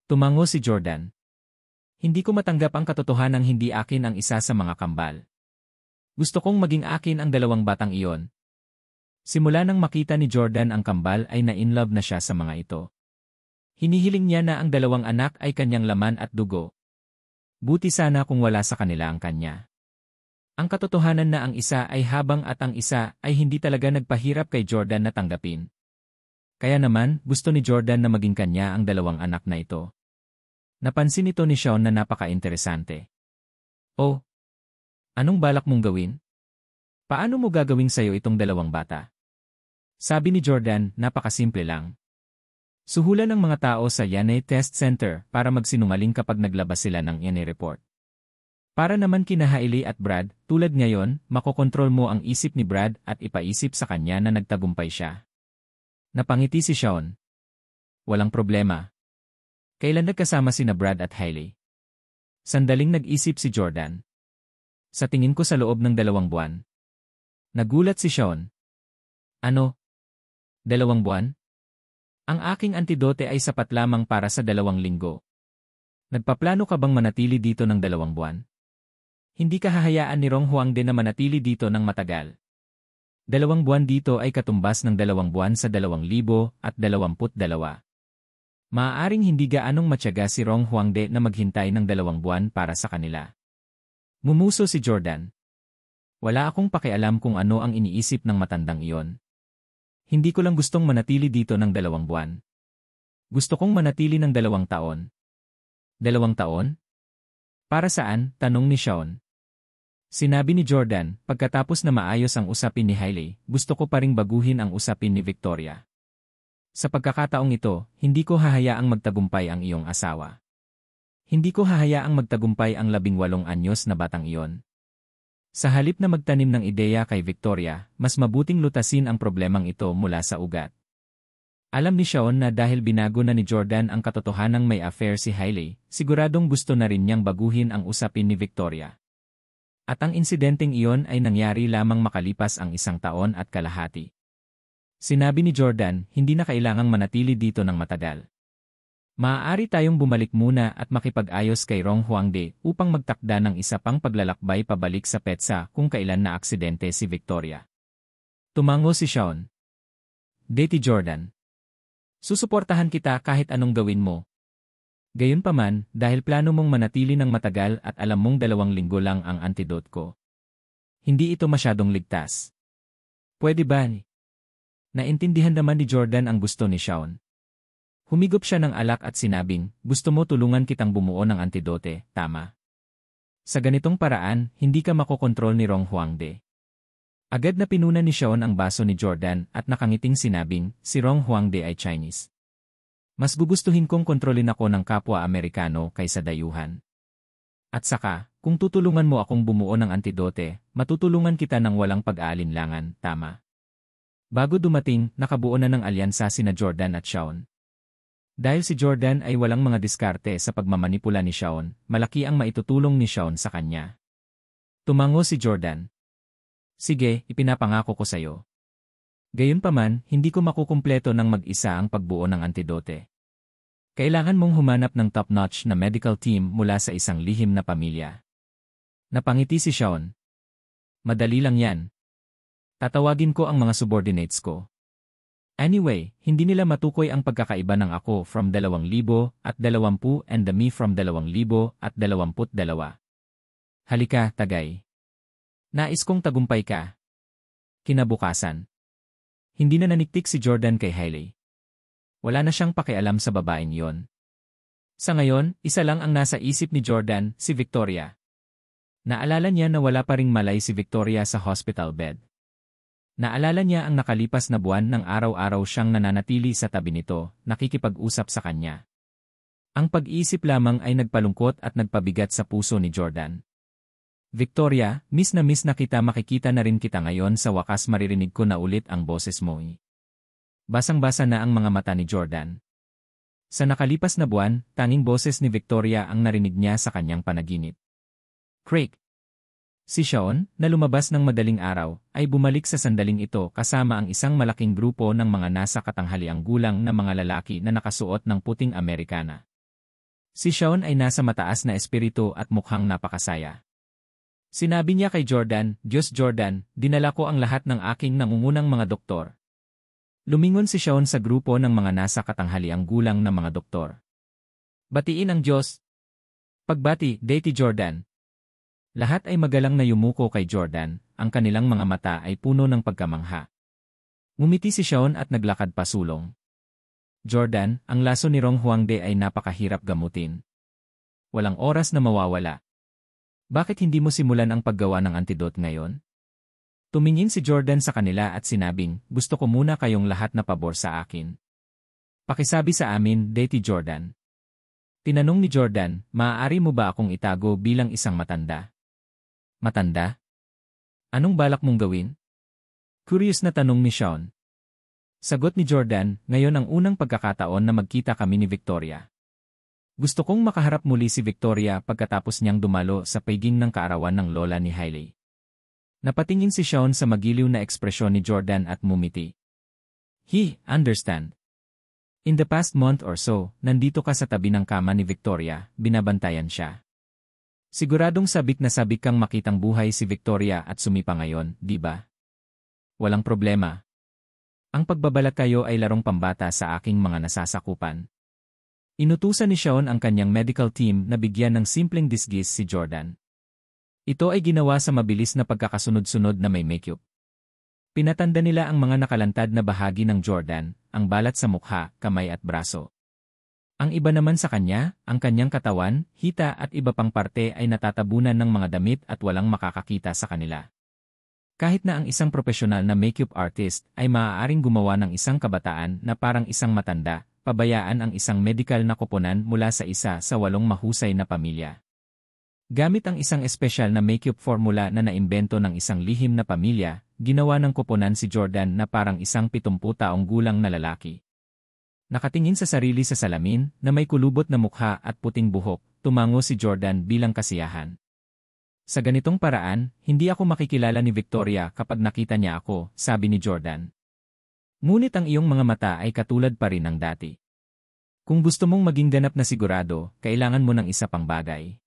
Tumango si Jordan. Hindi ko matanggap ang katotohanang hindi akin ang isa sa mga kambal. Gusto kong maging akin ang 2 batang iyon. Simula nang makita ni Jordan ang kambal ay na-inlove na siya sa mga ito. Hinihiling niya na ang 2 anak ay kanyang laman at dugo. Buti sana kung wala sa kanila ang kanya. Ang katotohanan na ang isa ay habang at ang isa ay hindi talaga nagpahirap kay Jordan na tanggapin. Kaya naman, gusto ni Jordan na maging kanya ang 2 anak na ito. Napansin ito ni Sean na napaka-interesante. Oh, anong balak mong gawin? Paano mo gagawing sayo itong 2 bata? Sabi ni Jordan, napakasimple lang. Suhulan ng mga tao sa Yan'e Test Center para magsinungaling kapag naglabas sila ng Yan'e report. Para naman kina Hailey at Brad, tulad ngayon, makokontrol mo ang isip ni Brad at ipaisip sa kanya na nagtagumpay siya. Napangiti si Sean. Walang problema. Kailan nagkasama sina Brad at Hailey? Sandaling nag-isip si Jordan. Sa tingin ko sa loob ng 2 buwan. Nagulat si Sean. Ano? 2 buwan? Ang aking antidote ay sapat lamang para sa 2 linggo. Nagpaplano ka bang manatili dito ng 2 buwan? Hindi ka hahayaan ni Rong Huang din na manatili dito ng matagal. 2 buwan dito ay katumbas ng 2 buwan sa 2022. Maaaring hindi gaanong matyaga si Rong Huangde na maghintay ng 2 buwan para sa kanila. Mumuso si Jordan. Wala akong pakialam kung ano ang iniisip ng matandang iyon. Hindi ko lang gustong manatili dito ng 2 buwan. Gusto kong manatili ng 2 taon. 2 taon? Para saan? Tanong ni Sean. Sinabi ni Jordan, pagkatapos na maayos ang usapin ni Hailey, gusto ko pa ring baguhin ang usapin ni Victoria. Sa pagkakataong ito, hindi ko hahayaang magtagumpay ang iyong asawa. Hindi ko hahayaang magtagumpay ang 18 anyos na batang iyon. Sa halip na magtanim ng ideya kay Victoria, mas mabuting lutasin ang problemang ito mula sa ugat. Alam ni Sean na dahil binago na ni Jordan ang katotohanang may affair si Hailey, siguradong gusto na rin niyang baguhin ang usapin ni Victoria. At ang insidenteng iyon ay nangyari lamang makalipas ang 1 taon at kalahati. Sinabi ni Jordan, hindi na kailangang manatili dito ng matagal. Maaari tayong bumalik muna at makipag-ayos kay Rong Huangde upang magtakda ng isa pang paglalakbay pabalik sa petsa kung kailan na aksidente si Victoria. Tumango si Sean. Datey Jordan. Susuportahan kita kahit anong gawin mo. Gayunpaman, dahil plano mong manatili ng matagal at alam mong 2 linggo lang ang antidote ko. Hindi ito masyadong ligtas. Pwede ba? Naintindihan naman ni Jordan ang gusto ni Sean. Humigop siya ng alak at sinabing, gusto mo tulungan kitang bumuo ng antidote, tama? Sa ganitong paraan, hindi ka makokontrol ni Rong Huangde. Agad na pinuna ni Sean ang baso ni Jordan at nakangiting sinabing, si Rong Huangde ay Chinese. Mas gugustuhin kong kontrolin ako ng kapwa Amerikano kaysa dayuhan. At saka, kung tutulungan mo akong bumuo ng antidote, matutulungan kita ng walang pag-aalinlangan, tama? Bago dumating, nakabuo na ng alyansa sina Jordan at Sean. Dahil si Jordan ay walang mga diskarte sa pagmamanipula ni Sean, malaki ang maitutulong ni Sean sa kanya. Tumango si Jordan. Sige, ipinapangako ko sa'yo. Gayunpaman, hindi ko makukumpleto ng mag-isa ang pagbuo ng antidote. Kailangan mong humanap ng top-notch na medical team mula sa isang lihim na pamilya. Napangiti si Sean. Madali lang yan. Tatawagin ko ang mga subordinates ko. Anyway, hindi nila matukoy ang pagkakaiba ng ako from 2,020 and the me from 2,022. Halika, tagay. Nais kong tagumpay ka. Kinabukasan. Hindi na naniktik si Jordan kay Hailey. Wala na siyang pakialam sa babaeng yon. Sa ngayon, isa lang ang nasa isip ni Jordan, si Victoria. Naalala niya na wala pa ring malay si Victoria sa hospital bed. Naalala niya ang nakalipas na buwan ng araw-araw siyang nananatili sa tabi nito, nakikipag-usap sa kanya. Ang pag-iisip lamang ay nagpalungkot at nagpabigat sa puso ni Jordan. Victoria, miss na kita, makikita na rin kita ngayon, sa wakas maririnig ko na ulit ang boses mo. Basang-basa na ang mga mata ni Jordan. Sa nakalipas na buwan, tanging boses ni Victoria ang narinig niya sa kanyang panaginip. Craig. Si Sean, na lumabas ng madaling araw, ay bumalik sa sandaling ito kasama ang isang malaking grupo ng mga nasa katanghaliang gulang na mga lalaki na nakasuot ng puting Amerikana. Si Sean ay nasa mataas na espiritu at mukhang napakasaya. Sinabi niya kay Jordan, Diyos Jordan, dinala ko ang lahat ng aking nangungunang mga doktor. Lumingon si Sean sa grupo ng mga nasa katanghaliang gulang na mga doktor. Batiin ang Diyos. Pagbati, Deity Jordan. Lahat ay magalang na yumuko kay Jordan, ang kanilang mga mata ay puno ng pagkamangha. Ngumiti si Sean at naglakad pasulong. Jordan, ang laso ni Rong Huangde ay napakahirap gamutin. Walang oras na mawawala. Bakit hindi mo simulan ang paggawa ng antidote ngayon? Tumingin si Jordan sa kanila at sinabing, gusto ko muna kayong lahat na pabor sa akin. Pakisabi sa amin, Deity Jordan. Tinanong ni Jordan, maaari mo ba akong itago bilang isang matanda? Matanda? Anong balak mong gawin? Curious na tanong ni Sean. Sagot ni Jordan, ngayon ang unang pagkakataon na magkita kami ni Victoria. Gusto kong makaharap muli si Victoria pagkatapos niyang dumalo sa paiging ng kaarawan ng lola ni Hailey. Napatingin si Sean sa magiliw na ekspresyon ni Jordan at mumiti. He, understand. In the past month or so, nandito ka sa tabi ng kama ni Victoria, binabantayan siya. Siguradong sabik na sabik kang makitang buhay si Victoria at sumipa ngayon, di ba? Walang problema. Ang pagbabalat kayo ay larong pambata sa aking mga nasasakupan. Inutusan ni Sean ang kanyang medical team na bigyan ng simpleng disguise si Jordan. Ito ay ginawa sa mabilis na pagkakasunod-sunod na may makeup. Pinatanda nila ang mga nakalantad na bahagi ng Jordan, ang balat sa mukha, kamay at braso. Ang iba naman sa kanya, ang kanyang katawan, hita at iba pang parte ay natatabunan ng mga damit at walang makakakita sa kanila. Kahit na ang isang profesional na makeup artist ay maaaring gumawa ng isang kabataan na parang isang matanda, pabayaan ang isang medical na koponan mula sa isa sa 8 mahusay na pamilya. Gamit ang isang espesyal na makeup formula na naimbento ng isang lihim na pamilya, ginawa ng koponan si Jordan na parang isang 70 taong gulang na lalaki. Nakatingin sa sarili sa salamin na may kulubot na mukha at puting buhok, tumango si Jordan bilang kasiyahan. Sa ganitong paraan, hindi ako makikilala ni Victoria kapag nakita niya ako, sabi ni Jordan. Ngunit ang iyong mga mata ay katulad pa rin ng dati. Kung gusto mong maging ganap na sigurado, kailangan mo ng isa pang bagay.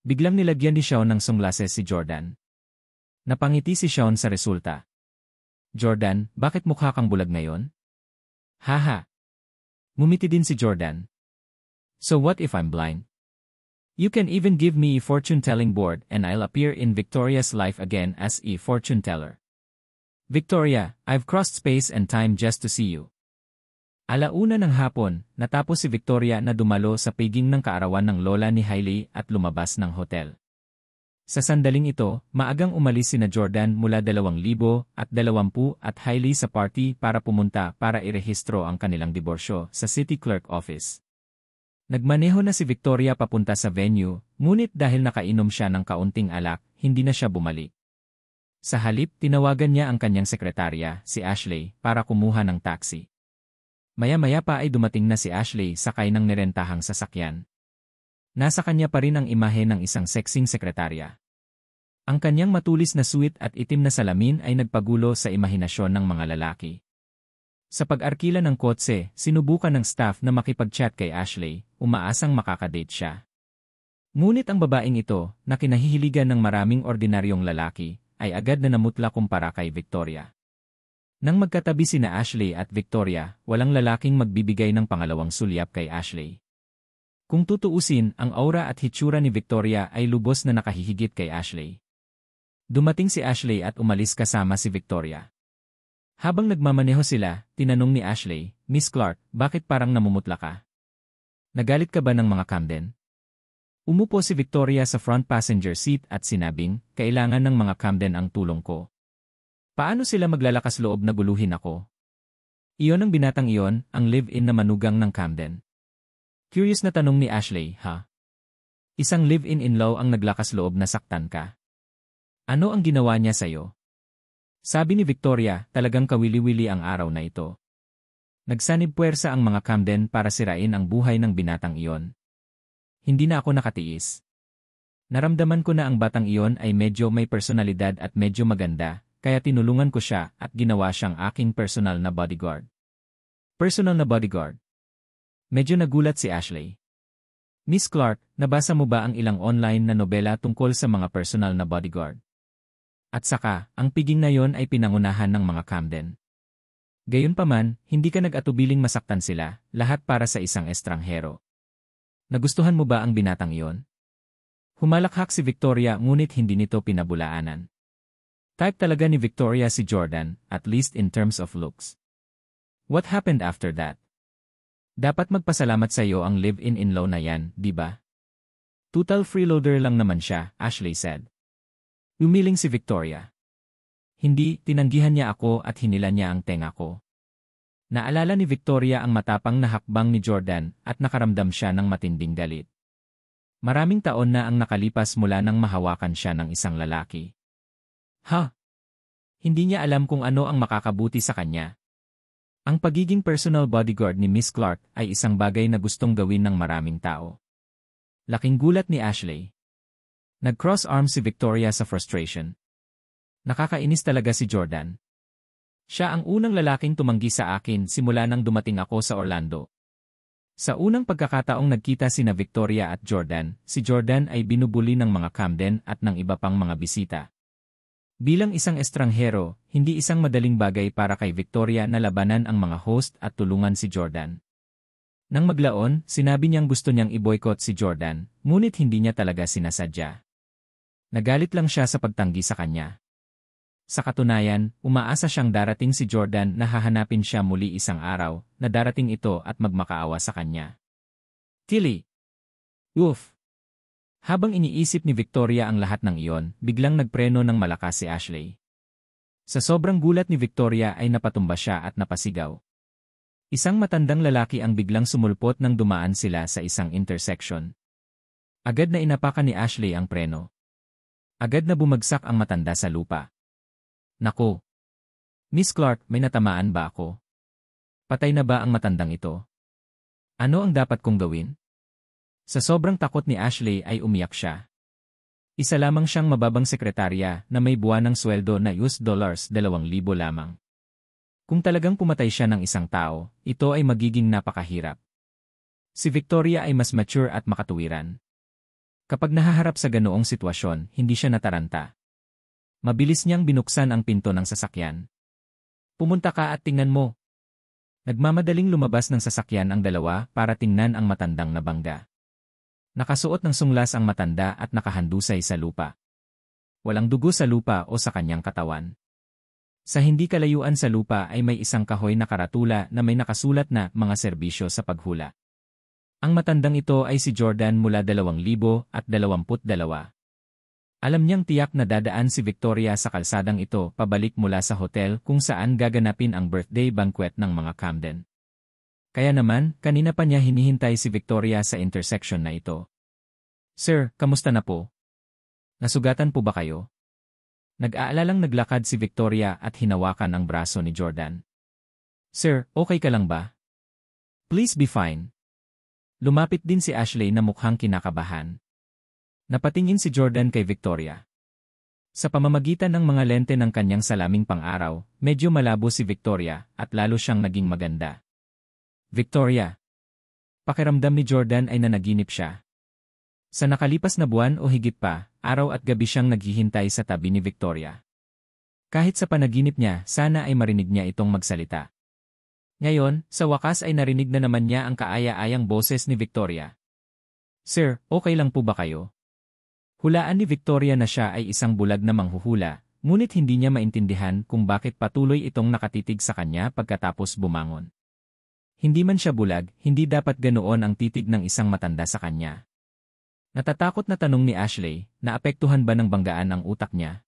Biglang nilagyan ni Sean ng sunglasses si Jordan. Napangiti si Sean sa resulta. Jordan, bakit mukha kang bulag ngayon? Haha. Ngumiti din si Jordan. So what if I'm blind? You can even give me a fortune-telling board and I'll appear in Victoria's life again as a fortune teller. Victoria, I've crossed space and time just to see you. Alauna ng hapon, natapos si Victoria na dumalo sa piging ng kaarawan ng lola ni Hailey at lumabas ng hotel. Sa sandaling ito, maagang umalis sina Jordan mula 2020 at Hailey sa party para pumunta para irehistro ang kanilang diborsyo sa City Clerk Office. Nagmaneho na si Victoria papunta sa venue, ngunit dahil nakainom siya ng kaunting alak, hindi na siya bumalik. Sa halip, tinawagan niya ang kanyang sekretarya, si Ashley, para kumuha ng taxi. Maya-maya pa ay dumating na si Ashley sakay ng nirentahang sasakyan. Nasa kanya pa rin ang imahe ng isang sexing sekretarya. Ang kanyang matulis na suit at itim na salamin ay nagpagulo sa imahinasyon ng mga lalaki. Sa pag-arkila ng kotse, sinubukan ng staff na makipag-chat kay Ashley, umaasang makakadate siya. Ngunit ang babaeng ito, na kinahihiligan ng maraming ordinaryong lalaki, ay agad na namutla kumpara kay Victoria. Nang magkatabi sina Ashley at Victoria, walang lalaking magbibigay ng pangalawang sulyap kay Ashley. Kung tutuusin, ang aura at hitsura ni Victoria ay lubos na nakahihigit kay Ashley. Dumating si Ashley at umalis kasama si Victoria. Habang nagmamaneho sila, tinanong ni Ashley, "Miss Clark, bakit parang namumutla ka? Nagalit ka ba ng mga Camden?" Umupo si Victoria sa front passenger seat at sinabing, "Kailangan ng mga Camden ang tulong ko. Paano sila maglalakas loob na guluhin ako?" Iyon ang binatang iyon, ang live-in na manugang ng Camden. Curious na tanong ni Ashley, "Ha? Isang live-in in-law ang naglakas loob na saktan ka? Ano ang ginawa niya sa'yo?" Sabi ni Victoria, talagang kawili-wili ang araw na ito. Nagsanib puwersa ang mga Camden para sirain ang buhay ng binatang iyon. Hindi na ako nakatiis. Naramdaman ko na ang batang iyon ay medyo may personalidad at medyo maganda, kaya tinulungan ko siya at ginawa siyang aking personal na bodyguard. Personal na bodyguard? Medyo nagulat si Ashley. "Miss Clark, nabasa mo ba ang ilang online na nobela tungkol sa mga personal na bodyguard? At saka, ang piging na yon ay pinangunahan ng mga Camden. Gayunpaman, hindi ka nag-atubiling masaktan sila, lahat para sa isang estranghero. Nagustuhan mo ba ang binatang iyon?" Humalakhak si Victoria ngunit hindi nito pinabulaanan. Type talaga ni Victoria si Jordan, at least in terms of looks. What happened after that? Dapat magpasalamat sa iyo ang live-in in-law na yan, di ba? Total freeloader lang naman siya, Ashley said. Umiling si Victoria. Hindi, tinanggihan niya ako at hinila niya ang tenga ko. Naalala ni Victoria ang matapang na hakbang ni Jordan at nakaramdam siya ng matinding galit. Maraming taon na ang nakalipas mula nang mahawakan siya ng isang lalaki. Hindi niya alam kung ano ang makakabuti sa kanya. Ang pagiging personal bodyguard ni Miss Clark ay isang bagay na gustong gawin ng maraming tao. Laking gulat ni Ashley. Nag-cross arms si Victoria sa frustration. Nakakainis talaga si Jordan. Siya ang unang lalaking tumanggi sa akin simula nang dumating ako sa Orlando. Sa unang pagkakataong nagkita sina Victoria at Jordan, si Jordan ay binubuli ng mga Camden at ng iba pang mga bisita. Bilang isang estranghero, hindi isang madaling bagay para kay Victoria na labanan ang mga host at tulungan si Jordan. Nang maglaon, sinabi niyang gusto niyang i-boycott si Jordan, ngunit hindi niya talaga sinasadya. Nagalit lang siya sa pagtanggi sa kanya. Sa katunayan, umaasa siyang darating si Jordan na hahanapin siya muli isang araw, na darating ito at magmakaawa sa kanya. Tilly! Oof! Habang iniisip ni Victoria ang lahat ng iyon, biglang nagpreno ng malakas si Ashley. Sa sobrang gulat ni Victoria ay napatumba siya at napasigaw. Isang matandang lalaki ang biglang sumulpot nang dumaan sila sa isang intersection. Agad na inapakan ni Ashley ang preno. Agad na bumagsak ang matanda sa lupa. Naku! Miss Clark, may natamaan ba ako? Patay na ba ang matandang ito? Ano ang dapat kong gawin? Sa sobrang takot ni Ashley ay umiyak siya. Isa lamang siyang mababang sekretarya na may buwanang sweldo na $2,000 lamang. Kung talagang pumatay siya ng isang tao, ito ay magiging napakahirap. Si Victoria ay mas mature at makatuwiran. Kapag nahaharap sa ganoong sitwasyon, hindi siya nataranta. Mabilis niyang binuksan ang pinto ng sasakyan. Pumunta ka at tingnan mo. Nagmamadaling lumabas ng sasakyan ang dalawa para tingnan ang matandang nabangga. Nakasuot ng sunglas ang matanda at nakahandusay sa lupa. Walang dugo sa lupa o sa kanyang katawan. Sa hindi kalayuan sa lupa ay may isang kahoy na karatula na may nakasulat na mga serbisyo sa paghula. Ang matandang ito ay si Jordan mula 2022. Alam niyang tiyak na dadaan si Victoria sa kalsadang ito pabalik mula sa hotel kung saan gaganapin ang birthday banquet ng mga Camden. Kaya naman, kanina pa niya hinihintay si Victoria sa intersection na ito. Sir, kamusta na po? Nasugatan po ba kayo? Nag-aalalang naglakad si Victoria at hinawakan ang braso ni Jordan. Sir, okay ka lang ba? Please be fine. Lumapit din si Ashley na mukhang kinakabahan. Napatingin si Jordan kay Victoria. Sa pamamagitan ng mga lente ng kanyang salaming pang-araw, medyo malabo si Victoria at lalo siyang naging maganda. Victoria. Pakiramdam ni Jordan ay nanaginip siya. Sa nakalipas na buwan o higit pa, araw at gabi siyang naghihintay sa tabi ni Victoria. Kahit sa panaginip niya, sana ay marinig niya itong magsalita. Ngayon, sa wakas ay narinig na naman niya ang kaaya-ayang boses ni Victoria. Sir, okay lang po ba kayo? Hulaan ni Victoria na siya ay isang bulag na manghuhula, ngunit hindi niya maintindihan kung bakit patuloy itong nakatitig sa kanya pagkatapos bumangon. Hindi man siya bulag, hindi dapat ganoon ang titig ng isang matanda sa kanya. Natatakot na tanong ni Ashley, naapektuhan ba ng banggaan ang utak niya?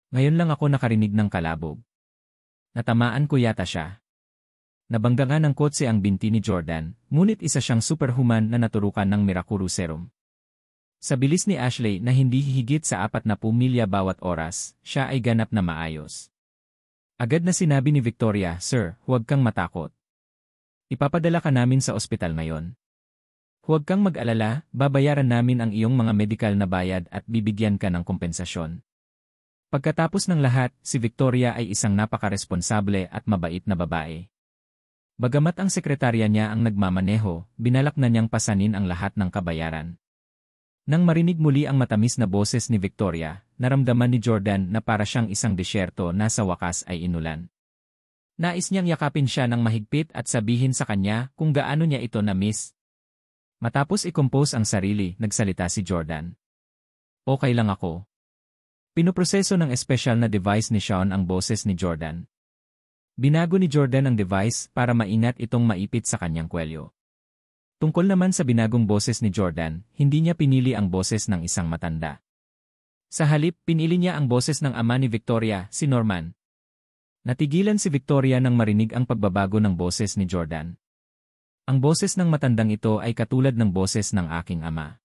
Ngayon lang ako nakarinig ng kalabog. Natamaan ko yata siya. Nabanggaan ng kotse ang binti ni Jordan, ngunit isa siyang superhuman na naturukan ng Miraculous Serum. Sa bilis ni Ashley na hindi hihigit sa 40 milya bawat oras, siya ay ganap na maayos. Agad na sinabi ni Victoria, Sir, huwag kang matakot. Ipapadala ka namin sa ospital ngayon. Huwag kang mag-alala, babayaran namin ang iyong mga medikal na bayad at bibigyan ka ng kompensasyon. Pagkatapos ng lahat, si Victoria ay isang napakaresponsable at mabait na babae. Bagamat ang sekretarya niya ang nagmamaneho, binalak na niyang pasanin ang lahat ng kabayaran. Nang marinig muli ang matamis na boses ni Victoria, naramdaman ni Jordan na para siyang isang disyerto na sa wakas ay inulan. Nais niyang yakapin siya ng mahigpit at sabihin sa kanya kung gaano niya ito na-miss. Matapos i-compose ang sarili, nagsalita si Jordan. Okay lang ako. Pinoproseso ng espesyal na device ni Sean ang boses ni Jordan. Binago ni Jordan ang device para maingat itong maipit sa kanyang kwelyo. Tungkol naman sa binagong boses ni Jordan, hindi niya pinili ang boses ng isang matanda. Sa halip, pinili niya ang boses ng ama ni Victoria, si Norman. Natigilan si Victoria nang marinig ang pagbabago ng boses ni Jordan. Ang boses ng matandang ito ay katulad ng boses ng aking ama.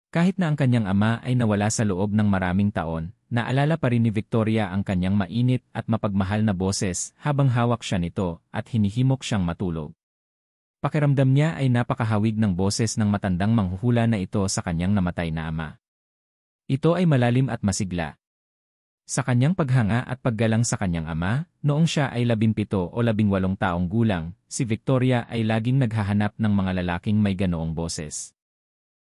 Kahit na ang kanyang ama ay nawala sa loob ng maraming taon, naalala pa rin ni Victoria ang kanyang mainit at mapagmahal na boses habang hawak siya nito at hinihimok siyang matulog. Pakiramdam niya ay napakahawig ng boses ng matandang manghuhula na ito sa kanyang namatay na ama. Ito ay malalim at masigla. Sa kanyang paghanga at paggalang sa kanyang ama, noong siya ay 17 o 18 taong gulang, si Victoria ay laging naghahanap ng mga lalaking may ganoong boses.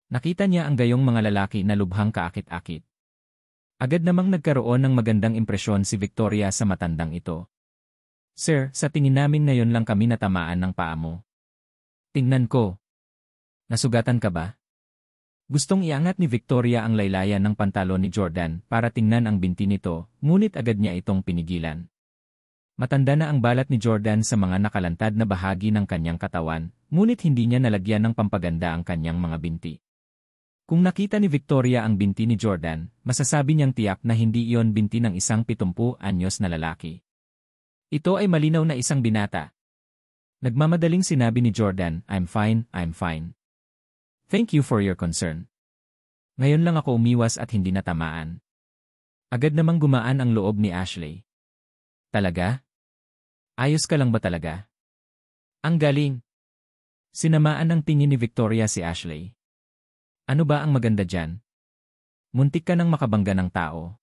Nakita niya ang gayong mga lalaki na lubhang kaakit-akit. Agad namang nagkaroon ng magandang impresyon si Victoria sa matandang ito. Sir, sa tingin namin ngayon lang kami natamaan ng paa mo. Tingnan ko. Nasugatan ka ba? Gustong iangat ni Victoria ang laylayan ng pantalon ni Jordan para tingnan ang binti nito, ngunit agad niya itong pinigilan. Matanda na ang balat ni Jordan sa mga nakalantad na bahagi ng kanyang katawan, ngunit hindi niya nalagyan ng pampaganda ang kanyang mga binti. Kung nakita ni Victoria ang binti ni Jordan, masasabi niyang tiyak na hindi iyon binti ng isang 70 anyos na lalaki. Ito ay malinaw na isang binata. Nagmamadaling sinabi ni Jordan, I'm fine, I'm fine. Thank you for your concern. Ngayon lang ako umiwas at hindi natamaan. Agad namang gumaan ang loob ni Ashley. Talaga? Ayos ka lang ba talaga? Ang galing. Sinamaan ng tingin ni Victoria si Ashley. Ano ba ang maganda dyan? Muntik ka nang makabangga ng tao.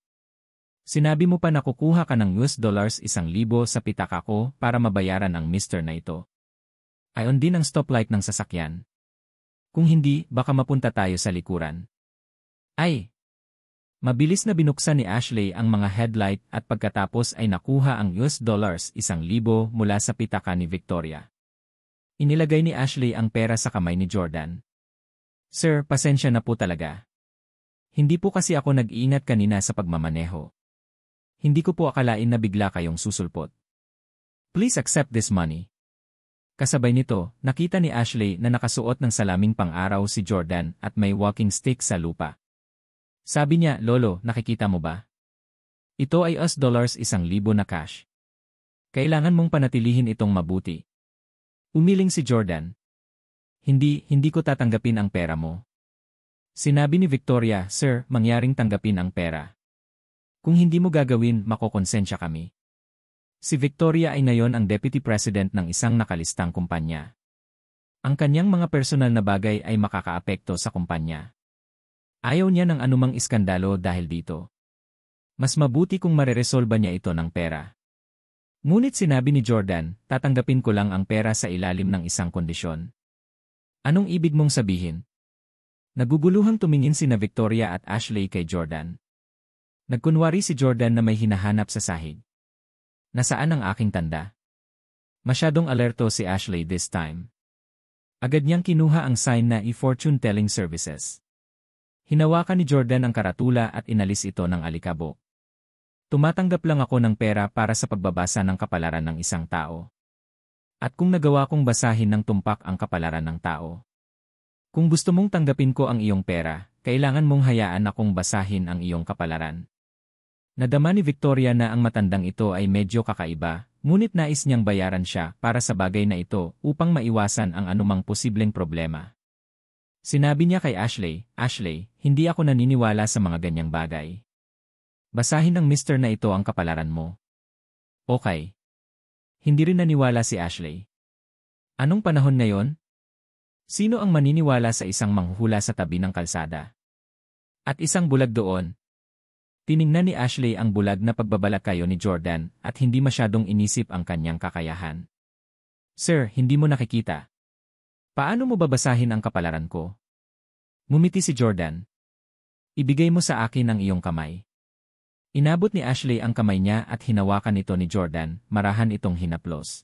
Sinabi mo pa na kukuha ka ng $1,000 sa pitaka ko para mabayaran ang mister na ito. Ayon din ang stoplight ng sasakyan. Kung hindi, baka mapunta tayo sa likuran. Ay! Mabilis na binuksan ni Ashley ang mga headlight at pagkatapos ay nakuha ang $1,000 mula sa pitaka ni Victoria. Inilagay ni Ashley ang pera sa kamay ni Jordan. Sir, pasensya na po talaga. Hindi po kasi ako nag-iingat kanina sa pagmamaneho. Hindi ko po akalain na bigla kayong susulpot. Please accept this money. Kasabay nito, nakita ni Ashley na nakasuot ng salaming pang-araw si Jordan at may walking stick sa lupa. Sabi niya, Lolo, nakikita mo ba? Ito ay $1,000 na cash. Kailangan mong panatilihin itong mabuti. Umiling si Jordan. Hindi ko tatanggapin ang pera mo. Sinabi ni Victoria, Sir, mangyaring tanggapin ang pera. Kung hindi mo gagawin, makokonsensya kami. Si Victoria ay ngayon ang Deputy President ng isang nakalistang kumpanya. Ang kanyang mga personal na bagay ay makakaapekto sa kumpanya. Ayaw niya ng anumang iskandalo dahil dito. Mas mabuti kung mareresolba niya ito ng pera. Ngunit sinabi ni Jordan, tatanggapin ko lang ang pera sa ilalim ng isang kondisyon. Anong ibig mong sabihin? Naguguluhang tumingin sina Victoria at Ashley kay Jordan. Nagkunwari si Jordan na may hinahanap sa sahig. Nasaan ang aking tanda? Masyadong alerto si Ashley this time. Agad niyang kinuha ang sign na e-fortune telling services. Hinawakan ni Jordan ang karatula at inalis ito ng alikabok. Tumatanggap lang ako ng pera para sa pagbabasa ng kapalaran ng isang tao. At kung nagawa kong basahin ng tumpak ang kapalaran ng tao. Kung gusto mong tanggapin ko ang iyong pera, kailangan mong hayaan akong basahin ang iyong kapalaran. Nadama ni Victoria na ang matandang ito ay medyo kakaiba, ngunit nais niyang bayaran siya para sa bagay na ito upang maiwasan ang anumang posibleng problema. Sinabi niya kay Ashley, Ashley, hindi ako naniniwala sa mga ganyang bagay. Basahin ng mister na ito ang kapalaran mo. Okay. Hindi rin naniwala si Ashley. Anong panahon ngayon? Sino ang maniniwala sa isang manghuhula sa tabi ng kalsada? At isang bulag doon. Tiningnan ni Ashley ang bulag na pagbabalakayo ni Jordan at hindi masyadong inisip ang kanyang kakayahan. Sir, hindi mo nakikita. Paano mo babasahin ang kapalaran ko? Ngumiti si Jordan. Ibigay mo sa akin ang iyong kamay. Inabot ni Ashley ang kamay niya at hinawakan ito ni Jordan, marahan itong hinaplos.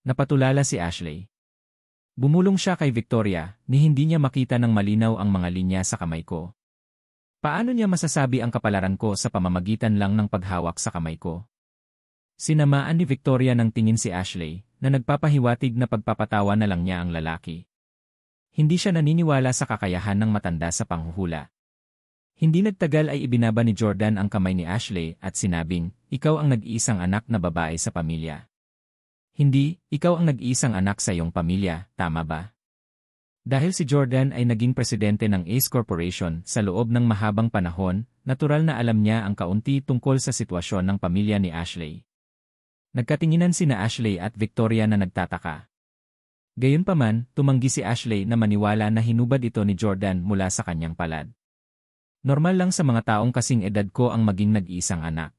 Napatulala si Ashley. Bumulong siya kay Victoria, ni hindi niya makita ng malinaw ang mga linya sa kamay ko. Paano niya masasabi ang kapalaran ko sa pamamagitan lang ng paghawak sa kamay ko? Sinamaan ni Victoria ng tingin si Ashley, na nagpapahiwatig na pagpapatawa na lang niya ang lalaki. Hindi siya naniniwala sa kakayahan ng matanda sa panghuhula. Hindi nagtagal ay ibinaba ni Jordan ang kamay ni Ashley at sinabing, ikaw ang nag-iisang anak na babae sa pamilya. Hindi, ikaw ang nag-iisang anak sa iyong pamilya, tama ba? Dahil si Jordan ay naging presidente ng Ace Corporation sa loob ng mahabang panahon, natural na alam niya ang kaunti tungkol sa sitwasyon ng pamilya ni Ashley. Nagkatinginan sina Ashley at Victoria na nagtataka. Gayunpaman, tumanggi si Ashley na maniwala na hinubad ito ni Jordan mula sa kanyang palad. Normal lang sa mga taong kasing edad ko ang maging nag-iisang anak.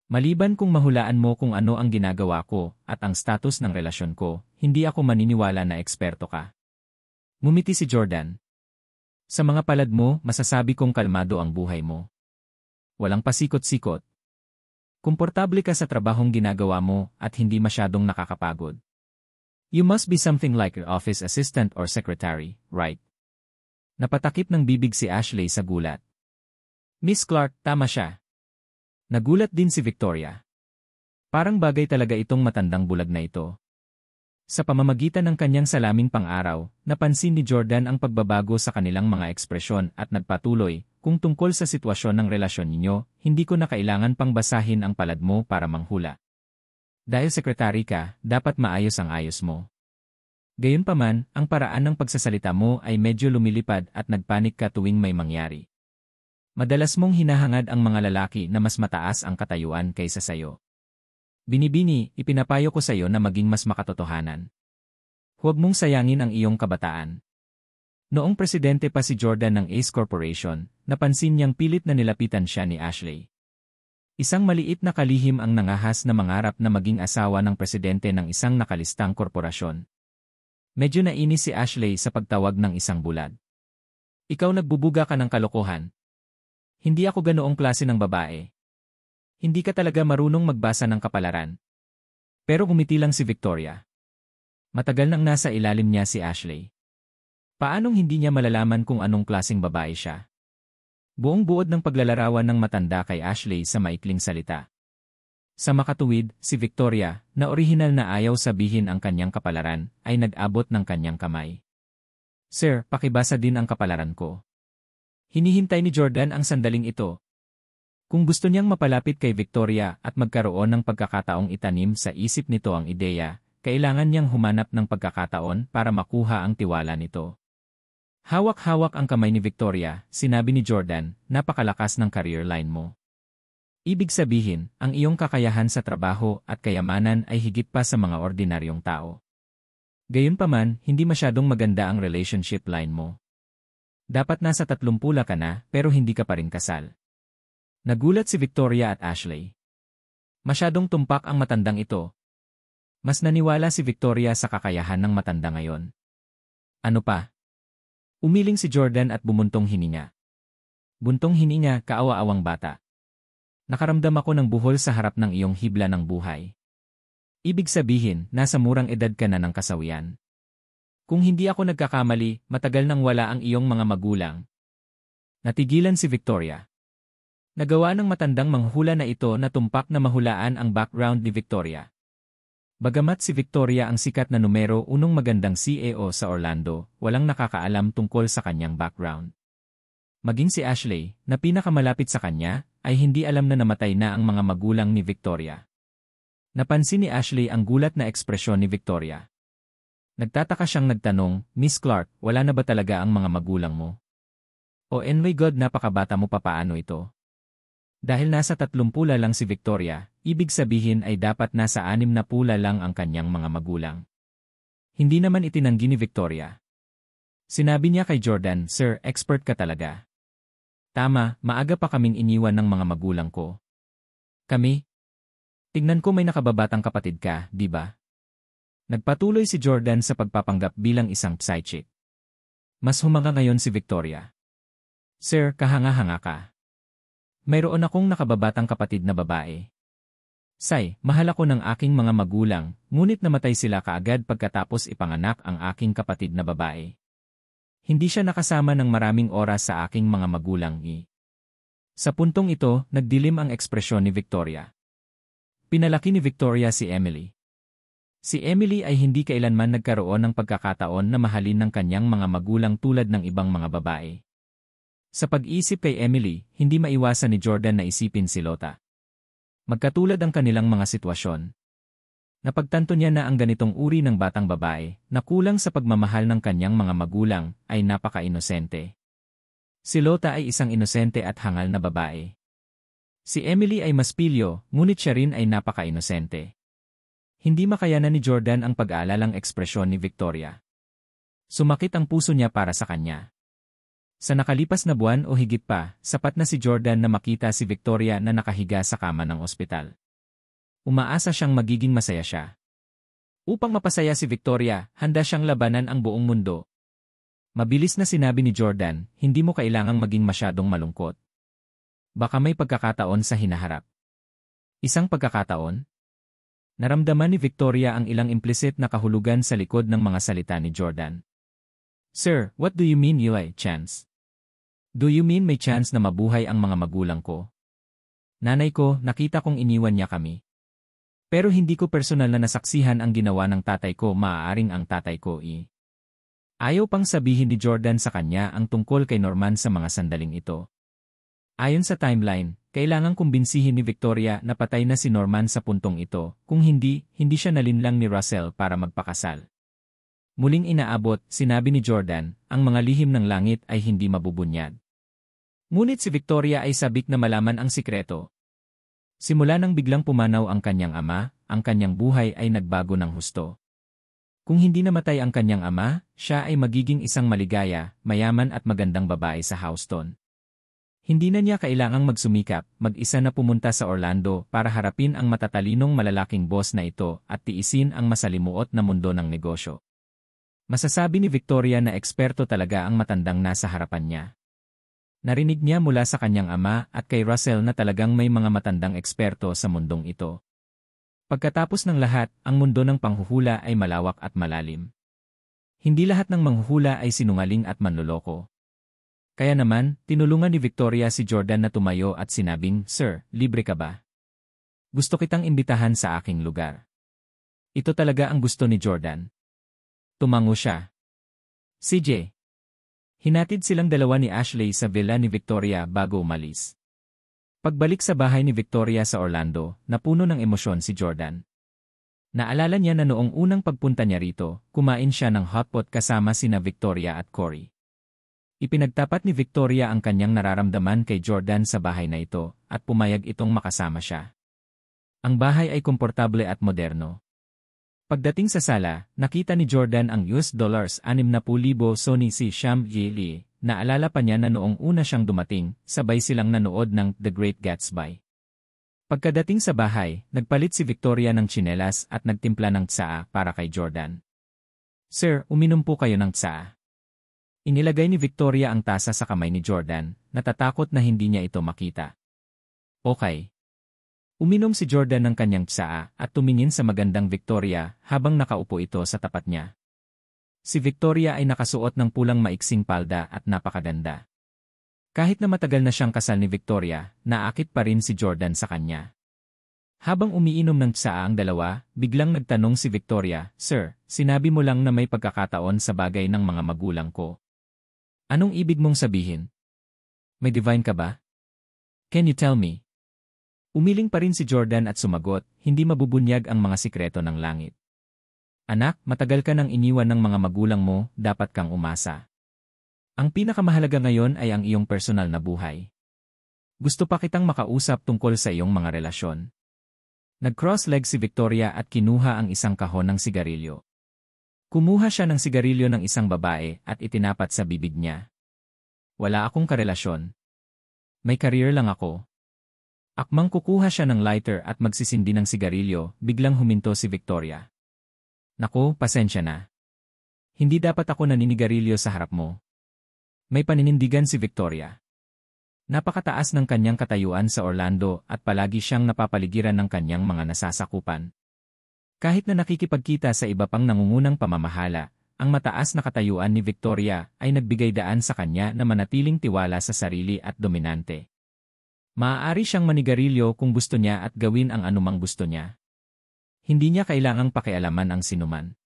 Maliban kung mahulaan mo kung ano ang ginagawa ko at ang status ng relasyon ko, hindi ako maniniwala na eksperto ka. Ngumiti si Jordan. Sa mga palad mo, masasabi kong kalmado ang buhay mo. Walang pasikot-sikot. Komportable ka sa trabahong ginagawa mo at hindi masyadong nakakapagod. You must be something like your office assistant or secretary, right? Napatakip ng bibig si Ashley sa gulat. Miss Clark, tama siya. Nagulat din si Victoria. Parang bagay talaga itong matandang bulag na ito. Sa pamamagitan ng kanyang salaming pang-araw, napansin ni Jordan ang pagbabago sa kanilang mga ekspresyon at nagpatuloy, kung tungkol sa sitwasyon ng relasyon ninyo, hindi ko na kailangan pang basahin ang palad mo para manghula. Dahil sekretary ka, dapat maayos ang ayos mo. Gayunpaman, ang paraan ng pagsasalita mo ay medyo lumilipad at nagpanik ka tuwing may mangyari. Madalas mong hinahangad ang mga lalaki na mas mataas ang katayuan kaysa sayo. Binibini, ipinapayo ko sa iyo na maging mas makatotohanan. Huwag mong sayangin ang iyong kabataan. Noong presidente pa si Jordan ng Ace Corporation, napansin niyang pilit na nilapitan siya ni Ashley. Isang maliit na kalihim ang nangahas na mangarap na maging asawa ng presidente ng isang nakalistang korporasyon. Medyo nainis si Ashley sa pagtawag ng isang bulag. Ikaw nagbubuga ka ng kalokohan. Hindi ako ganoong klase ng babae. Hindi ka talaga marunong magbasa ng kapalaran. Pero umiti lang si Victoria. Matagal nang nasa ilalim niya si Ashley. Paanong hindi niya malalaman kung anong klaseng babae siya? Buong buod ng paglalarawan ng matanda kay Ashley sa maikling salita. Sa makatuwid, si Victoria, na orihinal na ayaw sabihin ang kanyang kapalaran, ay nag-abot ng kanyang kamay. Sir, pakibasa din ang kapalaran ko. Hinihintay ni Jordan ang sandaling ito. Kung gusto niyang mapalapit kay Victoria at magkaroon ng pagkakataong itanim sa isip nito ang ideya, kailangan niyang humanap ng pagkakataon para makuha ang tiwala nito. Hawak-hawak ang kamay ni Victoria, sinabi ni Jordan, napakalakas ng career line mo. Ibig sabihin, ang iyong kakayahan sa trabaho at kayamanan ay higit pa sa mga ordinaryong tao. Gayunpaman, hindi masyadong maganda ang relationship line mo. Dapat nasa 30 ka na pero hindi ka pa rin kasal. Nagulat si Victoria at Ashley. Masyadong tumpak ang matandang ito. Mas naniwala si Victoria sa kakayahan ng matanda ngayon. Ano pa? Umiling si Jordan at bumuntong hininga. Buntong hininga, kaawa-awang bata. Nakaramdam ako ng buhol sa harap ng iyong hibla ng buhay. Ibig sabihin, nasa murang edad ka na ng kasawian. Kung hindi ako nagkakamali, matagal nang wala ang iyong mga magulang. Natigilan si Victoria. Nagawa ng matandang manghula na ito na tumpak na mahulaan ang background ni Victoria. Bagamat si Victoria ang sikat na numero 1 magandang CEO sa Orlando, walang nakakaalam tungkol sa kanyang background. Maging si Ashley, na pinakamalapit sa kanya, ay hindi alam na namatay na ang mga magulang ni Victoria. Napansin ni Ashley ang gulat na ekspresyon ni Victoria. Nagtataka siyang nagtanong, Miss Clark, wala na ba talaga ang mga magulang mo? O my God, napakabata mo pa, paano ito? Dahil nasa 30 lang si Victoria, ibig sabihin ay dapat nasa 60 lang ang kanyang mga magulang. Hindi naman itinanggi ni Victoria. Sinabi niya kay Jordan, Sir, expert ka talaga. Tama, maaga pa kaming iniwan ng mga magulang ko. Kami? Tignan ko may nakababatang kapatid ka, di ba? Nagpatuloy si Jordan sa pagpapanggap bilang isang side chick. Mas humanga ngayon si Victoria. Sir, kahanga-hanga ka. Mayroon akong nakababatang kapatid na babae. Say, mahal ako ng aking mga magulang, ngunit namatay sila kaagad pagkatapos ipanganak ang aking kapatid na babae. Hindi siya nakasama ng maraming oras sa aking mga magulang. Sa puntong ito, nagdilim ang ekspresyon ni Victoria. Pinalaki ni Victoria si Emily. Si Emily ay hindi kailanman nagkaroon ng pagkakataon na mahalin ng kanyang mga magulang tulad ng ibang mga babae. Sa pag-isip kay Emily, hindi maiwasan ni Jordan na isipin si Lota. Magkatulad ang kanilang mga sitwasyon. Napagtanto niya na ang ganitong uri ng batang babae, na kulang sa pagmamahal ng kanyang mga magulang, ay napaka-inosente. Si Lota ay isang inosente at hangal na babae. Si Emily ay mas pilyo, ngunit siya rin ay napaka-inosente. Hindi makayanan ni Jordan ang pag-aalalang ekspresyon ni Victoria. Sumakit ang puso niya para sa kanya. Sa nakalipas na buwan o higit pa, sapat na si Jordan na makita si Victoria na nakahiga sa kama ng ospital. Umaasa siyang magiging masaya siya. Upang mapasaya si Victoria, handa siyang labanan ang buong mundo. Mabilis na sinabi ni Jordan, hindi mo kailangang maging masyadong malungkot. Baka may pagkakataon sa hinaharap. Isang pagkakataon? Naramdaman ni Victoria ang ilang implicit na kahulugan sa likod ng mga salita ni Jordan. Sir, what do you mean Eli, chance? Do you mean may chance na mabuhay ang mga magulang ko? Nanay ko, nakita kong iniwan niya kami. Pero hindi ko personal na nasaksihan ang ginawa ng tatay ko, maaaring ang tatay ko Ayaw pang sabihin ni Jordan sa kanya ang tungkol kay Norman sa mga sandaling ito. Ayon sa timeline, kailangang kumbinsihin ni Victoria na patay na si Norman sa puntong ito, kung hindi siya nalinlang ni Russell para magpakasal. Muling inaabot, sinabi ni Jordan, ang mga lihim ng langit ay hindi mabubunyad. Ngunit si Victoria ay sabik na malaman ang sikreto. Simula nang biglang pumanaw ang kanyang ama, ang kanyang buhay ay nagbago ng husto. Kung hindi namatay ang kanyang ama, siya ay magiging isang maligaya, mayaman at magandang babae sa Houston. Hindi na niya kailangang magsumikap, mag-isa na pumunta sa Orlando para harapin ang matatalinong malalaking boss na ito at tiisin ang masalimuot na mundo ng negosyo. Masasabi ni Victoria na eksperto talaga ang matandang nasa harapan niya. Narinig niya mula sa kanyang ama at kay Russell na talagang may mga matandang eksperto sa mundong ito. Pagkatapos ng lahat, ang mundo ng panghuhula ay malawak at malalim. Hindi lahat ng manghuhula ay sinungaling at manloloko. Kaya naman, tinulungan ni Victoria si Jordan na tumayo at sinabing, "Sir, libre ka ba? Gusto kitang imbitahan sa aking lugar." Ito talaga ang gusto ni Jordan. Tumango siya. CJ. Hinatid silang dalawa ni Ashley sa villa ni Victoria bago umalis. Pagbalik sa bahay ni Victoria sa Orlando, napuno ng emosyon si Jordan. Naalala niya na noong unang pagpunta niya rito, kumain siya ng hotpot kasama sina Victoria at Corey. Ipinagtapat ni Victoria ang kanyang nararamdaman kay Jordan sa bahay na ito, at pumayag itong makasama siya. Ang bahay ay komportable at moderno. Pagdating sa sala, nakita ni Jordan ang $60,000 Sony C-Sham-Yili. Naalala pa niya na noong una siyang dumating, sabay silang nanood ng The Great Gatsby. Pagkadating sa bahay, nagpalit si Victoria ng tsinelas at nagtimpla ng tsaa para kay Jordan. "Sir, uminom po kayo ng tsaa." Inilagay ni Victoria ang tasa sa kamay ni Jordan, natatakot na hindi niya ito makita. "Okay." Uminom si Jordan ng kanyang tsaa at tumingin sa magandang Victoria habang nakaupo ito sa tapat niya. Si Victoria ay nakasuot ng pulang maiksing palda at napakaganda. Kahit na matagal na siyang kasal ni Victoria, naakit pa rin si Jordan sa kanya. Habang umiinom ng tsaa ang dalawa, biglang nagtanong si Victoria, "Sir, sinabi mo lang na may pagkakataon sa bagay ng mga magulang ko. Anong ibig mong sabihin? May divine ka ba? Can you tell me?" Umiling pa rin si Jordan at sumagot, "Hindi mabubunyag ang mga sikreto ng langit. Anak, matagal ka nang iniwan ng mga magulang mo, dapat kang umasa. Ang pinakamahalaga ngayon ay ang iyong personal na buhay. Gusto pa kitang makausap tungkol sa iyong mga relasyon." Nag-cross-leg si Victoria at kinuha ang isang kahon ng sigarilyo. Kumuha siya ng sigarilyo ng isang babae at itinapat sa bibig niya. "Wala akong karelasyon. May career lang ako." Akmang kukuha siya ng lighter at magsisindi ng sigarilyo, biglang huminto si Victoria. "Naku, pasensya na. Hindi dapat ako naninigarilyo sa harap mo." May paninindigan si Victoria. Napakataas ng kanyang katayuan sa Orlando at palagi siyang napapaligiran ng kanyang mga nasasakupan. Kahit na nakikipagkita sa iba pang nangungunang pamamahala, ang mataas na katayuan ni Victoria ay nagbigay daan sa kanya na manatiling tiwala sa sarili at dominante. Maaari siyang manigarilyo kung gusto niya at gawin ang anumang gusto niya. Hindi niya kailangang pakialaman ang sinuman.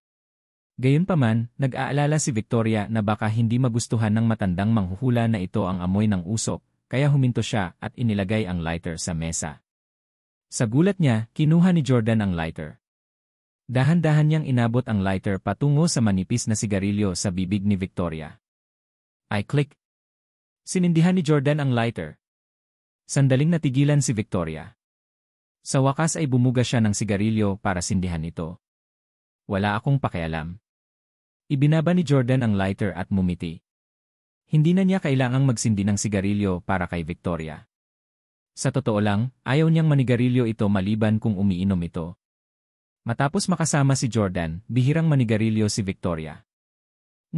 Gayunpaman, nag-aalala si Victoria na baka hindi magustuhan ng matandang manghuhula na ito ang amoy ng usok, kaya huminto siya at inilagay ang lighter sa mesa. Sa gulat niya, kinuha ni Jordan ang lighter. Dahan-dahan niyang inabot ang lighter patungo sa manipis na sigarilyo sa bibig ni Victoria. I click. Sinindihan ni Jordan ang lighter. Sandaling natigilan si Victoria. Sa wakas ay bumuga siya ng sigarilyo para sindihan ito. "Wala akong pakialam." Ibinaba ni Jordan ang lighter at mumiti. Hindi na niya kailangang magsindi ng sigarilyo para kay Victoria. Sa totoo lang, ayaw niyang manigarilyo ito maliban kung umiinom ito. Matapos makasama si Jordan, bihirang manigarilyo si Victoria.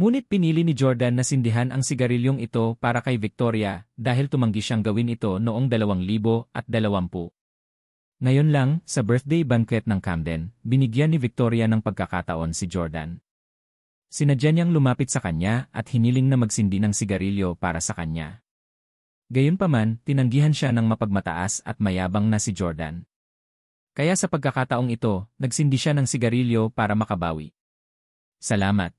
Ngunit pinili ni Jordan na sindihan ang sigarilyong ito para kay Victoria dahil tumanggi siyang gawin ito noong 2020. Ngayon lang, sa birthday banquet ng Camden, binigyan ni Victoria ng pagkakataon si Jordan. Sinadya niyang lumapit sa kanya at hiniling na magsindi ng sigarilyo para sa kanya. Gayunpaman, tinanggihan siya ng mapagmataas at mayabang na si Jordan. Kaya sa pagkakataong ito, nagsindi siya ng sigarilyo para makabawi. "Salamat."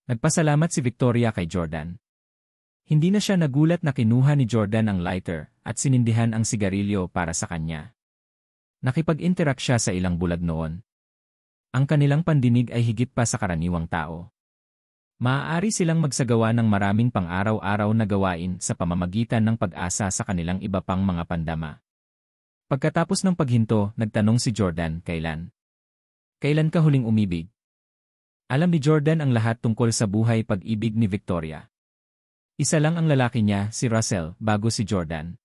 Nagpasalamat si Victoria kay Jordan. Hindi na siya nagulat na kinuha ni Jordan ang lighter at sinindihan ang sigarilyo para sa kanya. Nakipag-interact siya sa ilang bulag noon. Ang kanilang pandinig ay higit pa sa karaniwang tao. Maaari silang magsagawa ng maraming pang-araw-araw na gawain sa pamamagitan ng pag-asa sa kanilang iba pang mga pandama. Pagkatapos ng paghinto, nagtanong si Jordan, "Kailan? Kailan ka huling umibig?" Alam ni Jordan ang lahat tungkol sa buhay pag-ibig ni Victoria. Isa lang ang lalaki niya, si Russell, bago si Jordan.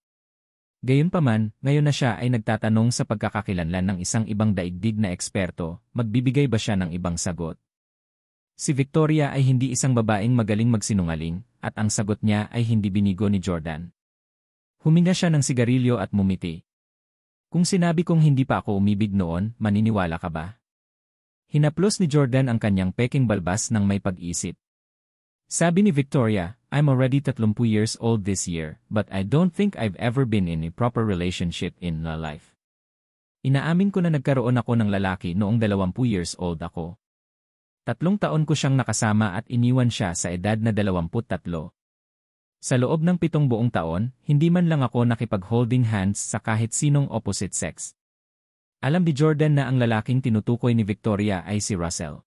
Gayunpaman, ngayon na siya ay nagtatanong sa pagkakakilanlan ng isang ibang daigdig na eksperto, magbibigay ba siya ng ibang sagot? Si Victoria ay hindi isang babaeng magaling magsinungaling, at ang sagot niya ay hindi binigo ni Jordan. Huminga siya ng sigarilyo at mumiti. "Kung sinabi kong hindi pa ako umibig noon, maniniwala ka ba?" Hinaplos ni Jordan ang kanyang peking balbas ng may pag-isip. Sabi ni Victoria, I'm already 30 years old this year, but I don't think I've ever been in a proper relationship in my life. Inaamin ko na nagkaroon ako ng lalaki noong 20 years old ako. 3 taon ko siyang nakasama at iniwan siya sa edad na 23. Sa loob ng 7 buong taon, hindi man lang ako nakipag-holding hands sa kahit sinong opposite sex. Alam ni Jordan na ang lalaking tinutukoy ni Victoria ay si Russell.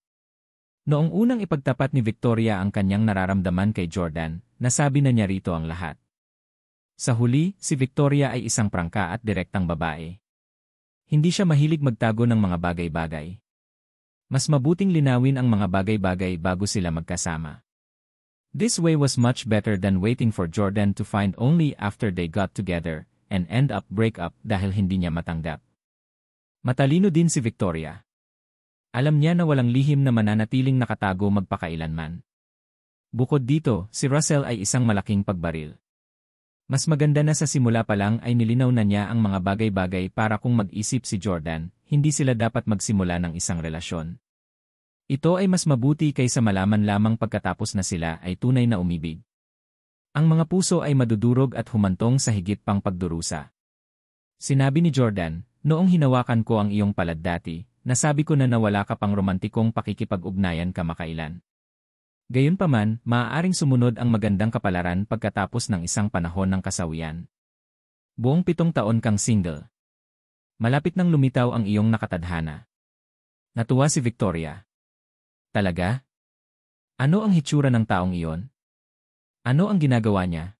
Noong unang ipagtapat ni Victoria ang kanyang nararamdaman kay Jordan, nasabi na niya rito ang lahat. Sa huli, si Victoria ay isang prangka at direktang babae. Hindi siya mahilig magtago ng mga bagay-bagay. Mas mabuting linawin ang mga bagay-bagay bago sila magkasama. This way was much better than waiting for Jordan to find only after they got together and end up break up dahil hindi niya matanggap. Matalino din si Victoria. Alam niya na walang lihim na mananatiling nakatago magpakailanman. Bukod dito, si Russell ay isang malaking pagbaril. Mas maganda na sa simula pa lang ay nilinaw na niya ang mga bagay-bagay para kung mag-isip si Jordan, hindi sila dapat magsimula ng isang relasyon. Ito ay mas mabuti kaysa malaman lamang pagkatapos na sila ay tunay na umibig. Ang mga puso ay madudurog at humantong sa higit pang pagdurusa. Sinabi ni Jordan, noong hinawakan ko ang iyong palad dati, nasabi ko na wala ka pang romantikong pakikipag-ugnayan kamakailan. Gayunpaman, maaaring sumunod ang magandang kapalaran pagkatapos ng isang panahon ng kasawian. Buong 7 taon kang single. Malapit nang lumitaw ang iyong nakatadhana. Natuwa si Victoria. Talaga? Ano ang hitsura ng taong iyon? Ano ang ginagawa niya?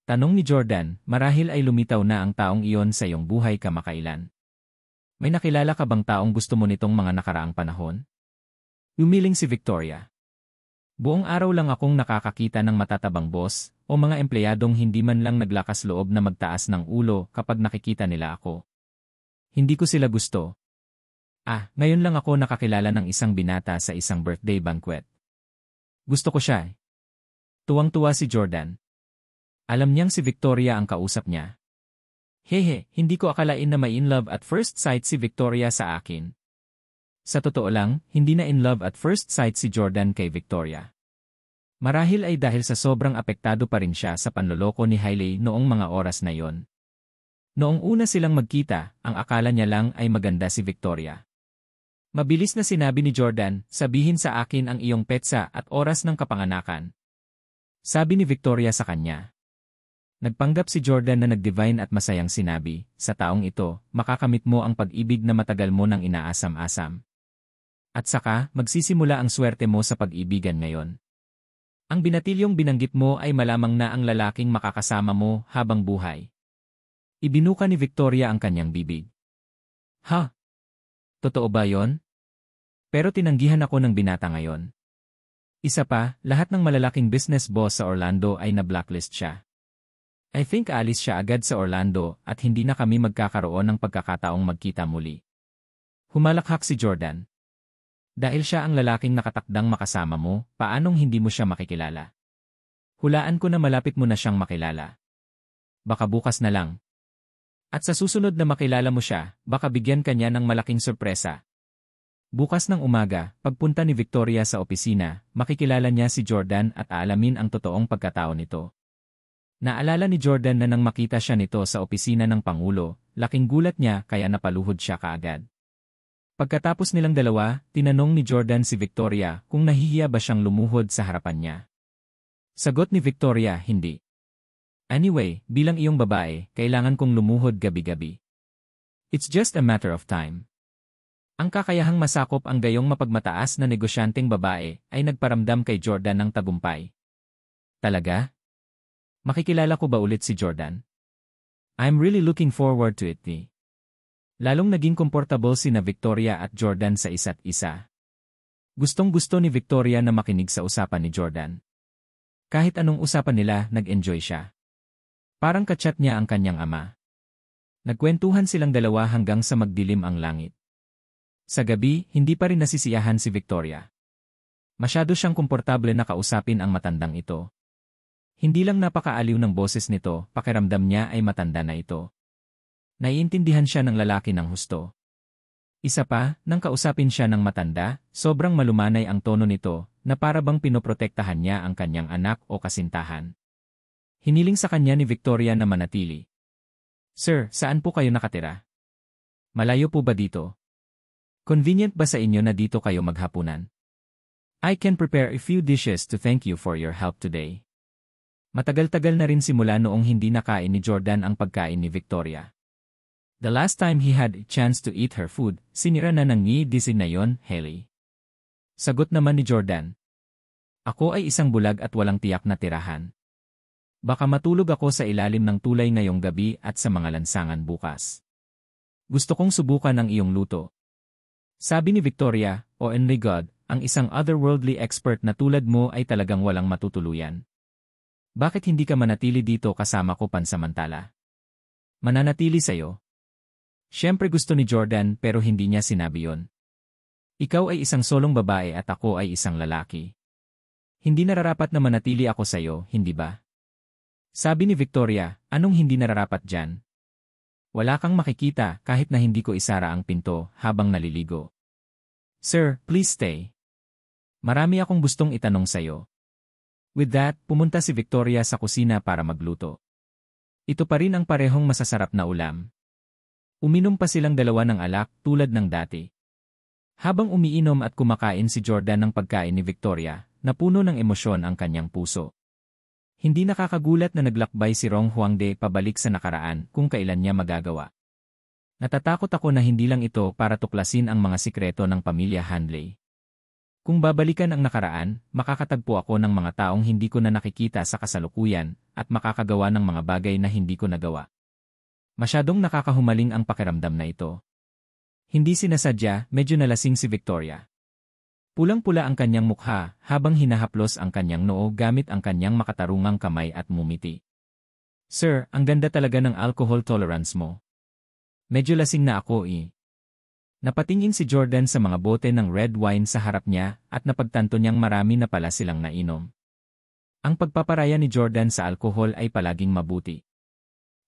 Tanong ni Jordan, marahil ay lumitaw na ang taong iyon sa iyong buhay kamakailan. May nakilala ka bang taong gusto mo nitong mga nakaraang panahon? Umiling si Victoria. Buong araw lang akong nakakakita ng matatabang boss o mga empleyadong hindi man lang naglakas loob na magtaas ng ulo kapag nakikita nila ako. Hindi ko sila gusto. Ngayon lang ako nakakilala ng isang binata sa isang birthday banquet. Gusto ko siya. Tuwang-tuwa si Jordan. Alam niyang si Victoria ang kausap niya. Hehe, hindi ko akalain na may in love at first sight si Victoria sa akin. Sa totoo lang, hindi na in love at first sight si Jordan kay Victoria. Marahil ay dahil sa sobrang apektado pa rin siya sa panloloko ni Hailey noong mga oras na yon. Noong una silang magkita, ang akala niya lang ay maganda si Victoria. Mabilis na sinabi ni Jordan, sabihin sa akin ang iyong petsa at oras ng kapanganakan. Sabi ni Victoria sa kanya. Nagpanggap si Jordan na nag-divine at masayang sinabi, sa taong ito, makakamit mo ang pag-ibig na matagal mo nang inaasam-asam. At saka, magsisimula ang swerte mo sa pag-ibigan ngayon. Ang binatilyong binanggit mo ay malamang na ang lalaking makakasama mo habang buhay. Ibinuka ni Victoria ang kanyang bibig. Ha? Totoo ba yon? Pero tinanggihan ako ng binata ngayon. Isa pa, lahat ng malalaking business boss sa Orlando ay na-blacklist siya. I think aalis siya agad sa Orlando at hindi na kami magkakaroon ng pagkakataong magkita muli. Humalakhak si Jordan. Dahil siya ang lalaking nakatakdang makasama mo, paanong hindi mo siya makikilala? Hulaan ko na malapit mo na siyang makilala. Baka bukas na lang. At sa susunod na makilala mo siya, baka bigyan ka niya ng malaking sorpresa. Bukas ng umaga, pagpunta ni Victoria sa opisina, makikilala niya si Jordan at aalamin ang totoong pagkatao nito. Naalala ni Jordan na nang makita siya nito sa opisina ng Pangulo, laking gulat niya kaya napaluhod siya kaagad. Pagkatapos nilang dalawa, tinanong ni Jordan si Victoria kung nahihiya ba siyang lumuhod sa harapan niya. Sagot ni Victoria, hindi. Anyway, bilang iyong babae, kailangan kong lumuhod gabi-gabi. It's just a matter of time. Ang kakayahang masakop ang gayong mapagmataas na negosyanteng babae ay nagparamdam kay Jordan ng tagumpay. Talaga? Makikilala ko ba ulit si Jordan? I'm really looking forward to it. Lalong naging komportable sina Victoria at Jordan sa isa't isa. Gustong-gusto ni Victoria na makinig sa usapan ni Jordan. Kahit anong usapan nila, nag-enjoy siya. Parang kachat niya ang kanyang ama. Nagkwentuhan silang dalawa hanggang sa magdilim ang langit. Sa gabi, hindi pa rin nasisiyahan si Victoria. Masyado siyang komportable na kausapin ang matandang ito. Hindi lang napakaaliw ng boses nito, pakiramdam niya ay matanda na ito. Naiintindihan siya ng lalaki ng husto. Isa pa, nang kausapin siya ng matanda, sobrang malumanay ang tono nito, na para bang pinoprotektahan niya ang kanyang anak o kasintahan. Hiniling sa kanya ni Victoria na manatili. Sir, saan po kayo nakatira? Malayo po ba dito? Convenient ba sa inyo na dito kayo maghapunan? I can prepare a few dishes to thank you for your help today. Matagal-tagal na rin simula noong hindi nakain ni Jordan ang pagkain ni Victoria. The last time he had a chance to eat her food, sinira na ng ni-disin na yon, Haley. Sagot naman ni Jordan. Ako ay isang bulag at walang tiyak na tirahan. Baka matulog ako sa ilalim ng tulay ngayong gabi at sa mga lansangan bukas. Gusto kong subukan ang iyong luto. Sabi ni Victoria, "Oh my God, ang isang otherworldly expert na tulad mo ay talagang walang matutuluyan. Bakit hindi ka manatili dito kasama ko pansamantala?" Mananatili sa'yo. Siyempre gusto ni Jordan pero hindi niya sinabi yon. Ikaw ay isang solong babae at ako ay isang lalaki. Hindi nararapat na manatili ako sa'yo, hindi ba? Sabi ni Victoria, anong hindi nararapat dyan? Wala kang makikita kahit na hindi ko isara ang pinto habang naliligo. Sir, please stay. Marami akong gustong itanong sa'yo. With that, pumunta si Victoria sa kusina para magluto. Ito pa rin ang parehong masasarap na ulam. Uminom pa silang dalawa ng alak tulad ng dati. Habang umiinom at kumakain si Jordan ng pagkain ni Victoria, napuno ng emosyon ang kanyang puso. Hindi nakakagulat na naglakbay si Rong Huangde pabalik sa nakaraan kung kailan niya magagawa. Natatakot ako na hindi lang ito para tuklasin ang mga sikreto ng pamilya Hanley. Kung babalikan ang nakaraan, makakatagpo ako ng mga taong hindi ko na nakikita sa kasalukuyan at makakagawa ng mga bagay na hindi ko nagawa. Masyadong nakakahumaling ang pakiramdam na ito. Hindi sinasadya, medyo nalasing si Victoria. Pulang-pula ang kanyang mukha habang hinahaplos ang kanyang noo gamit ang kanyang makatarungang kamay at mumiti. Sir, ang ganda talaga ng alcohol tolerance mo. Medyo lasing na ako eh. Napatingin si Jordan sa mga bote ng red wine sa harap niya at napagtanto niyang marami na pala silang nainom. Ang pagpaparaya ni Jordan sa alkohol ay palaging mabuti.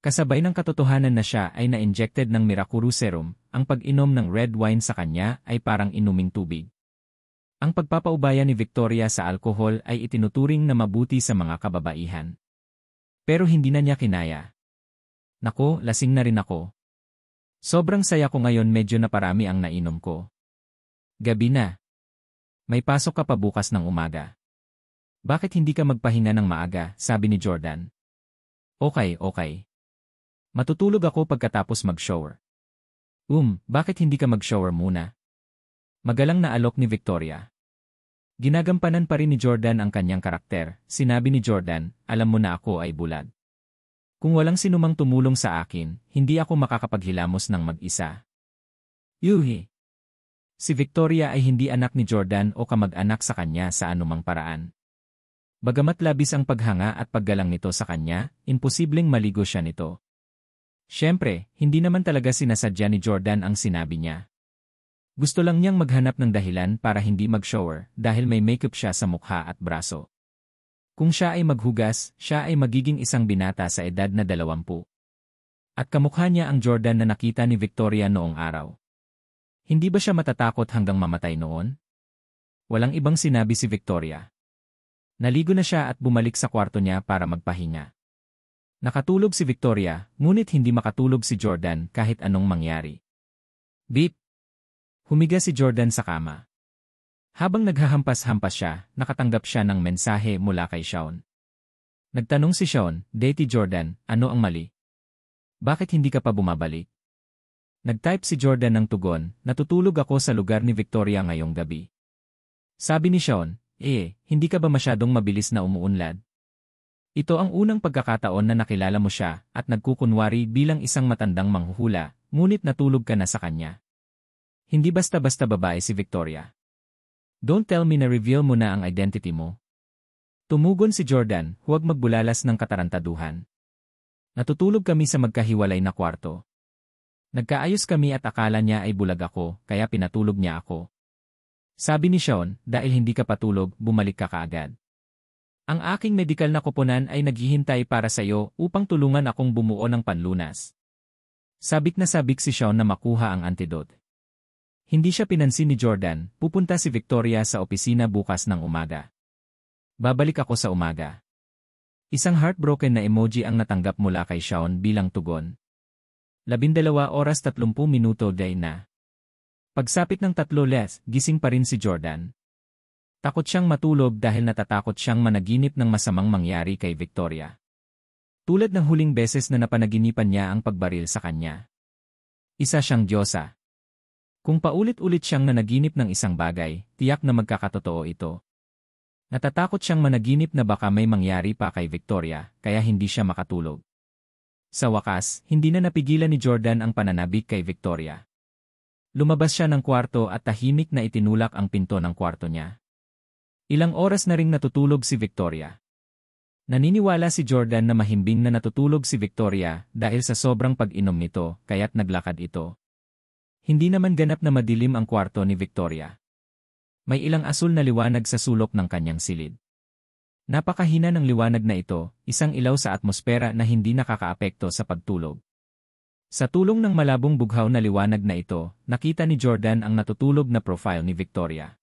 Kasabay ng katotohanan na siya ay na-injected ng Mirakuru serum, ang pag-inom ng red wine sa kanya ay parang inuming tubig. Ang pagpapaubaya ni Victoria sa alkohol ay itinuturing na mabuti sa mga kababaihan. Pero hindi na niya kinaya. Nako, lasing na rin ako. Sobrang saya ko ngayon, medyo naparami ang nainom ko. Gabi na. May pasok ka pa bukas ng umaga. Bakit hindi ka magpahinga ng maaga, sabi ni Jordan. Okay. Matutulog ako pagkatapos mag-shower. Bakit hindi ka mag-shower muna? Magalang na alok ni Victoria. Ginagampanan pa rin ni Jordan ang kanyang karakter. Sinabi ni Jordan, alam mo na ako ay bulag. Kung walang sinumang tumulong sa akin, hindi ako makakapaghilamos ng mag-isa. Yuhi! Si Victoria ay hindi anak ni Jordan o kamag-anak sa kanya sa anumang paraan. Bagamat labis ang paghanga at paggalang nito sa kanya, imposibleng maligo siya nito. Siyempre, hindi naman talaga sinasadya ni Jordan ang sinabi niya. Gusto lang niyang maghanap ng dahilan para hindi mag-shower dahil may makeup siya sa mukha at braso. Kung siya ay maghugas, siya ay magiging isang binata sa edad na 20. At kamukha niya ang Jordan na nakita ni Victoria noong araw. Hindi ba siya matatakot hanggang mamatay noon? Walang ibang sinabi si Victoria. Naligo na siya at bumalik sa kwarto niya para magpahinga. Nakatulog si Victoria, ngunit hindi makatulog si Jordan kahit anong mangyari. Beep! Humiga si Jordan sa kama. Habang naghahampas-hampas siya, nakatanggap siya ng mensahe mula kay Sean. Nagtanong si Sean, Dati Jordan, ano ang mali? Bakit hindi ka pa bumabalik? Nag-type si Jordan ng tugon, natutulog ako sa lugar ni Victoria ngayong gabi. Sabi ni Sean, hindi ka ba masyadong mabilis na umuunlad? Ito ang unang pagkakataon na nakilala mo siya at nagkukunwari bilang isang matandang manghuhula, ngunit natulog ka na sa kanya. Hindi basta-basta babae si Victoria. Don't tell me na reveal mo na ang identity mo. Tumugon si Jordan, huwag magbulalas ng katarantaduhan. Natutulog kami sa magkahiwalay na kwarto. Nagkaayos kami at akala niya ay bulag ako, kaya pinatulog niya ako. Sabi ni Sean, dahil hindi ka patulog, bumalik ka kaagad. Ang aking medikal na koponan ay naghihintay para sa iyo upang tulungan akong bumuo ng panlunas. Sabik na sabik si Sean na makuha ang antidote. Hindi siya pinansin ni Jordan, pupunta si Victoria sa opisina bukas ng umaga. Babalik ako sa umaga. Isang heartbroken na emoji ang natanggap mula kay Shawn bilang tugon. 12:30 day na. Pagsapit ng 3:00, gising pa rin si Jordan. Takot siyang matulog dahil natatakot siyang managinip ng masamang mangyari kay Victoria. Tulad ng huling beses na napanaginipan niya ang pagbaril sa kanya. Isa siyang diyosa. Kung paulit-ulit siyang nanaginip ng isang bagay, tiyak na magkakatotoo ito. Natatakot siyang managinip na baka may mangyari pa kay Victoria, kaya hindi siya makatulog. Sa wakas, hindi na napigilan ni Jordan ang pananabik kay Victoria. Lumabas siya ng kwarto at tahimik na itinulak ang pinto ng kwarto niya. Ilang oras na ring natutulog si Victoria. Naniniwala si Jordan na mahimbing na natutulog si Victoria dahil sa sobrang pag-inom nito, kaya't naglakad ito. Hindi naman ganap na madilim ang kwarto ni Victoria. May ilang asul na liwanag sa sulok ng kanyang silid. Napakahina ng liwanag na ito, isang ilaw sa atmosfera na hindi nakakaapekto sa pagtulog. Sa tulong ng malabong bughaw na liwanag na ito, nakita ni Jordan ang natutulog na profile ni Victoria.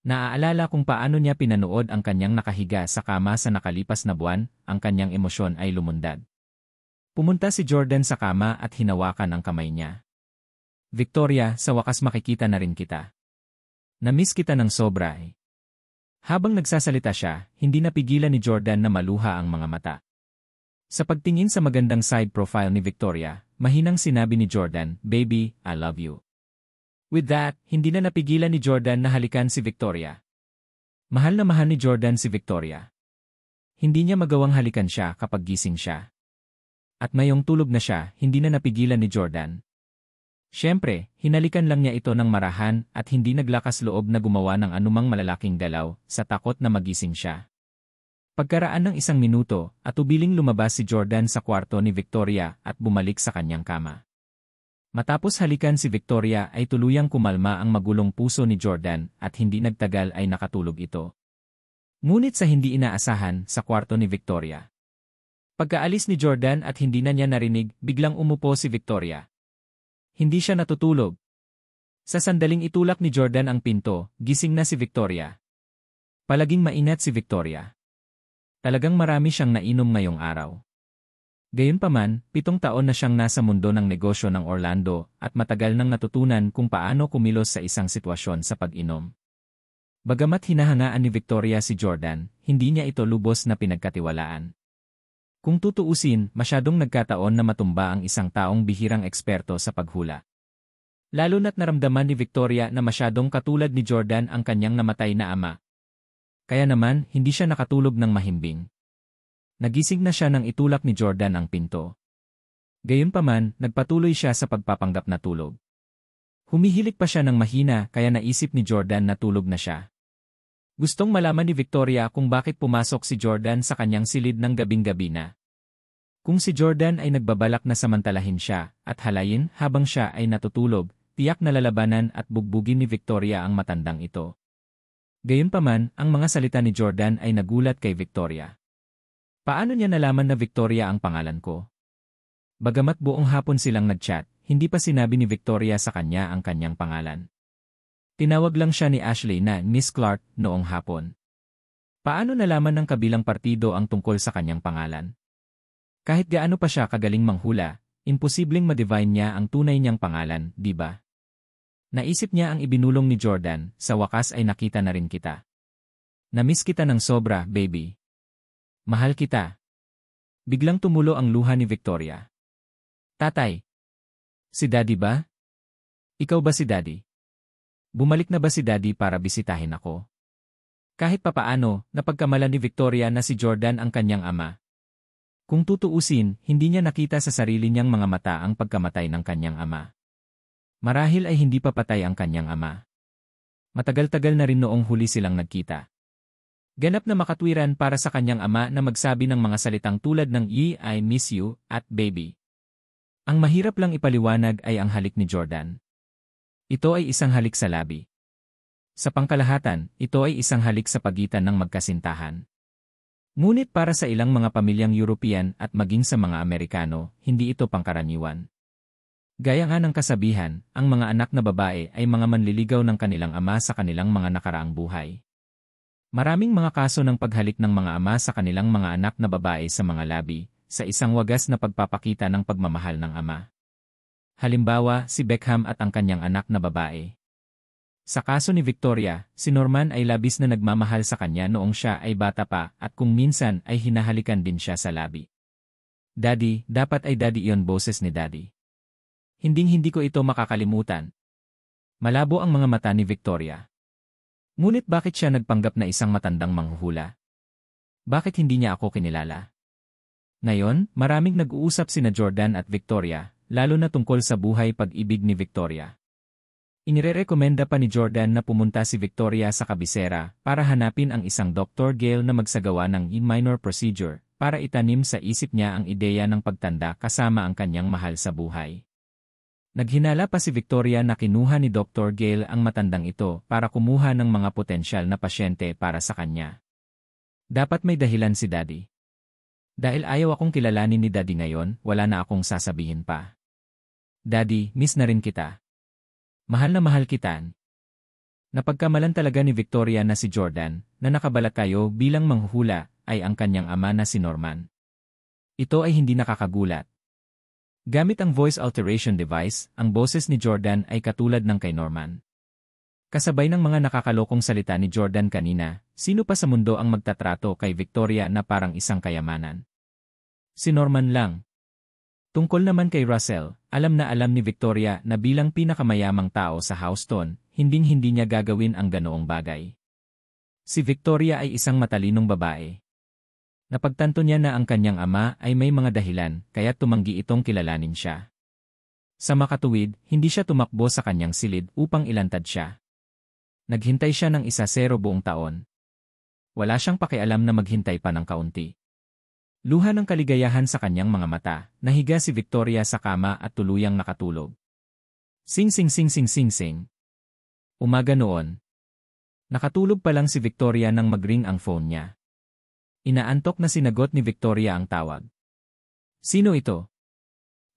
Naaalala kung paano niya pinanood ang kanyang nakahiga sa kama sa nakalipas na buwan, ang kanyang emosyon ay lumundad. Pumunta si Jordan sa kama at hinawakan ang kamay niya. Victoria, sa wakas makikita na rin kita. Namiss kita ng sobra eh. Habang nagsasalita siya, hindi napigilan ni Jordan na maluha ang mga mata. Sa pagtingin sa magandang side profile ni Victoria, mahinang sinabi ni Jordan, "Baby, I love you." With that, hindi na napigilan ni Jordan na halikan si Victoria. Mahal na mahal ni Jordan si Victoria. Hindi niya magawang halikan siya kapag gising siya. At mayong tulog na siya, hindi na napigilan ni Jordan. Siyempre, hinalikan lang niya ito ng marahan at hindi naglakas loob na gumawa ng anumang malalaking galaw sa takot na magising siya. Pagkaraan ng 1 minuto, atubiling lumabas si Jordan sa kwarto ni Victoria at bumalik sa kanyang kama. Matapos halikan si Victoria ay tuluyang kumalma ang magulong puso ni Jordan at hindi nagtagal ay nakatulog ito. Ngunit sa hindi inaasahan, sa kwarto ni Victoria. Pagkaalis ni Jordan at hindi na niya narinig, biglang umupo si Victoria. Hindi siya natutulog. Sa sandaling itulak ni Jordan ang pinto, gising na si Victoria. Palaging mainat si Victoria. Talagang marami siyang nainom ngayong araw. Gayunpaman, 7 taon na siyang nasa mundo ng negosyo ng Orlando at matagal nang natutunan kung paano kumilos sa isang sitwasyon sa pag-inom. Bagamat hinahangaan ni Victoria si Jordan, hindi niya ito lubos na pinagkatiwalaan. Kung tutuusin, masyadong nagkataon na matumba ang isang taong bihirang eksperto sa paghula. Lalo na't naramdaman ni Victoria na masyadong katulad ni Jordan ang kanyang namatay na ama. Kaya naman, hindi siya nakatulog ng mahimbing. Nagising na siya nang itulak ni Jordan ang pinto. Gayunpaman, nagpatuloy siya sa pagpapanggap na tulog. Humihilik pa siya ng mahina kaya naisip ni Jordan na tulog na siya. Gustong malaman ni Victoria kung bakit pumasok si Jordan sa kanyang silid ng gabing-gabi na. Kung si Jordan ay nagbabalak na samantalahin siya at halayin habang siya ay natutulog, tiyak na lalabanan at bugbugin ni Victoria ang matandang ito. Gayunpaman, ang mga salita ni Jordan ay nagulat kay Victoria. Paano niya nalaman na Victoria ang pangalan ko? Bagamat buong hapon silang nag-chat, hindi pa sinabi ni Victoria sa kanya ang kanyang pangalan. Tinawag lang siya ni Ashley na Miss Clark noong hapon. Paano nalaman ng kabilang partido ang tungkol sa kanyang pangalan? Kahit gaano pa siya kagaling manghula, imposibleng ma-divine niya ang tunay niyang pangalan, di ba? Naisip niya ang ibinulong ni Jordan, sa wakas ay nakita na rin kita. Namiss kita ng sobra, baby. Mahal kita. Biglang tumulo ang luha ni Victoria. Tatay. Si Daddy ba? Ikaw ba si Daddy? Bumalik na ba si Daddy para bisitahin ako? Kahit papaano, napagkamalan ni Victoria na si Jordan ang kanyang ama. Kung tutuusin, hindi niya nakita sa sarili niyang mga mata ang pagkamatay ng kanyang ama. Marahil ay hindi pa patay ang kanyang ama. Matagal-tagal na rin noong huli silang nagkita. Ganap na makatwiran para sa kanyang ama na magsabi ng mga salitang tulad ng I miss you at baby. Ang mahirap lang ipaliwanag ay ang halik ni Jordan. Ito ay isang halik sa labi. Sa pangkalahatan, ito ay isang halik sa pagitan ng magkasintahan. Ngunit para sa ilang mga pamilyang European at maging sa mga Amerikano, hindi ito pangkaraniwan. Gaya nga ng kasabihan, ang mga anak na babae ay mga manliligaw ng kanilang ama sa kanilang mga nakaraang buhay. Maraming mga kaso ng paghalik ng mga ama sa kanilang mga anak na babae sa mga labi, sa isang wagas na pagpapakita ng pagmamahal ng ama. Halimbawa, si Beckham at ang kanyang anak na babae. Sa kaso ni Victoria, si Norman ay labis na nagmamahal sa kanya noong siya ay bata pa at kung minsan ay hinahalikan din siya sa labi. Daddy, dapat ay daddy iyon boses ni daddy. Hinding-hindi ko ito makakalimutan. Malabo ang mga mata ni Victoria. Ngunit bakit siya nagpanggap na isang matandang manghuhula? Bakit hindi niya ako kinilala? Ngayon, maraming nag-uusap sina Jordan at Victoria, lalo na tungkol sa buhay pag-ibig ni Victoria. Inirerekomenda pa ni Jordan na pumunta si Victoria sa kabisera para hanapin ang isang Dr. Gale na magsagawa ng minor procedure para itanim sa isip niya ang ideya ng pagtanda kasama ang kanyang mahal sa buhay. Naghinala pa si Victoria na kinuha ni Dr. Gale ang matandang ito para kumuha ng mga potensyal na pasyente para sa kanya. Dapat may dahilan si Daddy. Dahil ayaw akong kilalanin ni Daddy ngayon, wala na akong sasabihin pa. Daddy, miss na rin kita. Mahal na mahal kita. Napagkamalan talaga ni Victoria na si Jordan, na nakabalak kayo bilang manghuhula, ay ang kanyang ama na si Norman. Ito ay hindi nakakagulat. Gamit ang voice alteration device, ang boses ni Jordan ay katulad ng kay Norman. Kasabay ng mga nakakalokong salita ni Jordan kanina, sino pa sa mundo ang magtatrato kay Victoria na parang isang kayamanan? Si Norman lang. Tungkol naman kay Russell, alam na alam ni Victoria na bilang pinakamayamang tao sa Houston, hinding-hindi niya gagawin ang ganoong bagay. Si Victoria ay isang matalinong babae. Napagtanto niya na ang kanyang ama ay may mga dahilan kaya tumanggi itong kilalanin siya. Sa makatuwid, hindi siya tumakbo sa kanyang silid upang ilantad siya. Naghintay siya ng 1-0 buong taon. Wala siyang pakialam na maghintay pa ng kaunti. Luha ng kaligayahan sa kanyang mga mata, nahiga si Victoria sa kama at tuluyang nakatulog. Sing sing sing sing sing sing. Umaga noon. Nakatulog pa lang si Victoria nang mag-ring ang phone niya. Inaantok na sinagot ni Victoria ang tawag. Sino ito?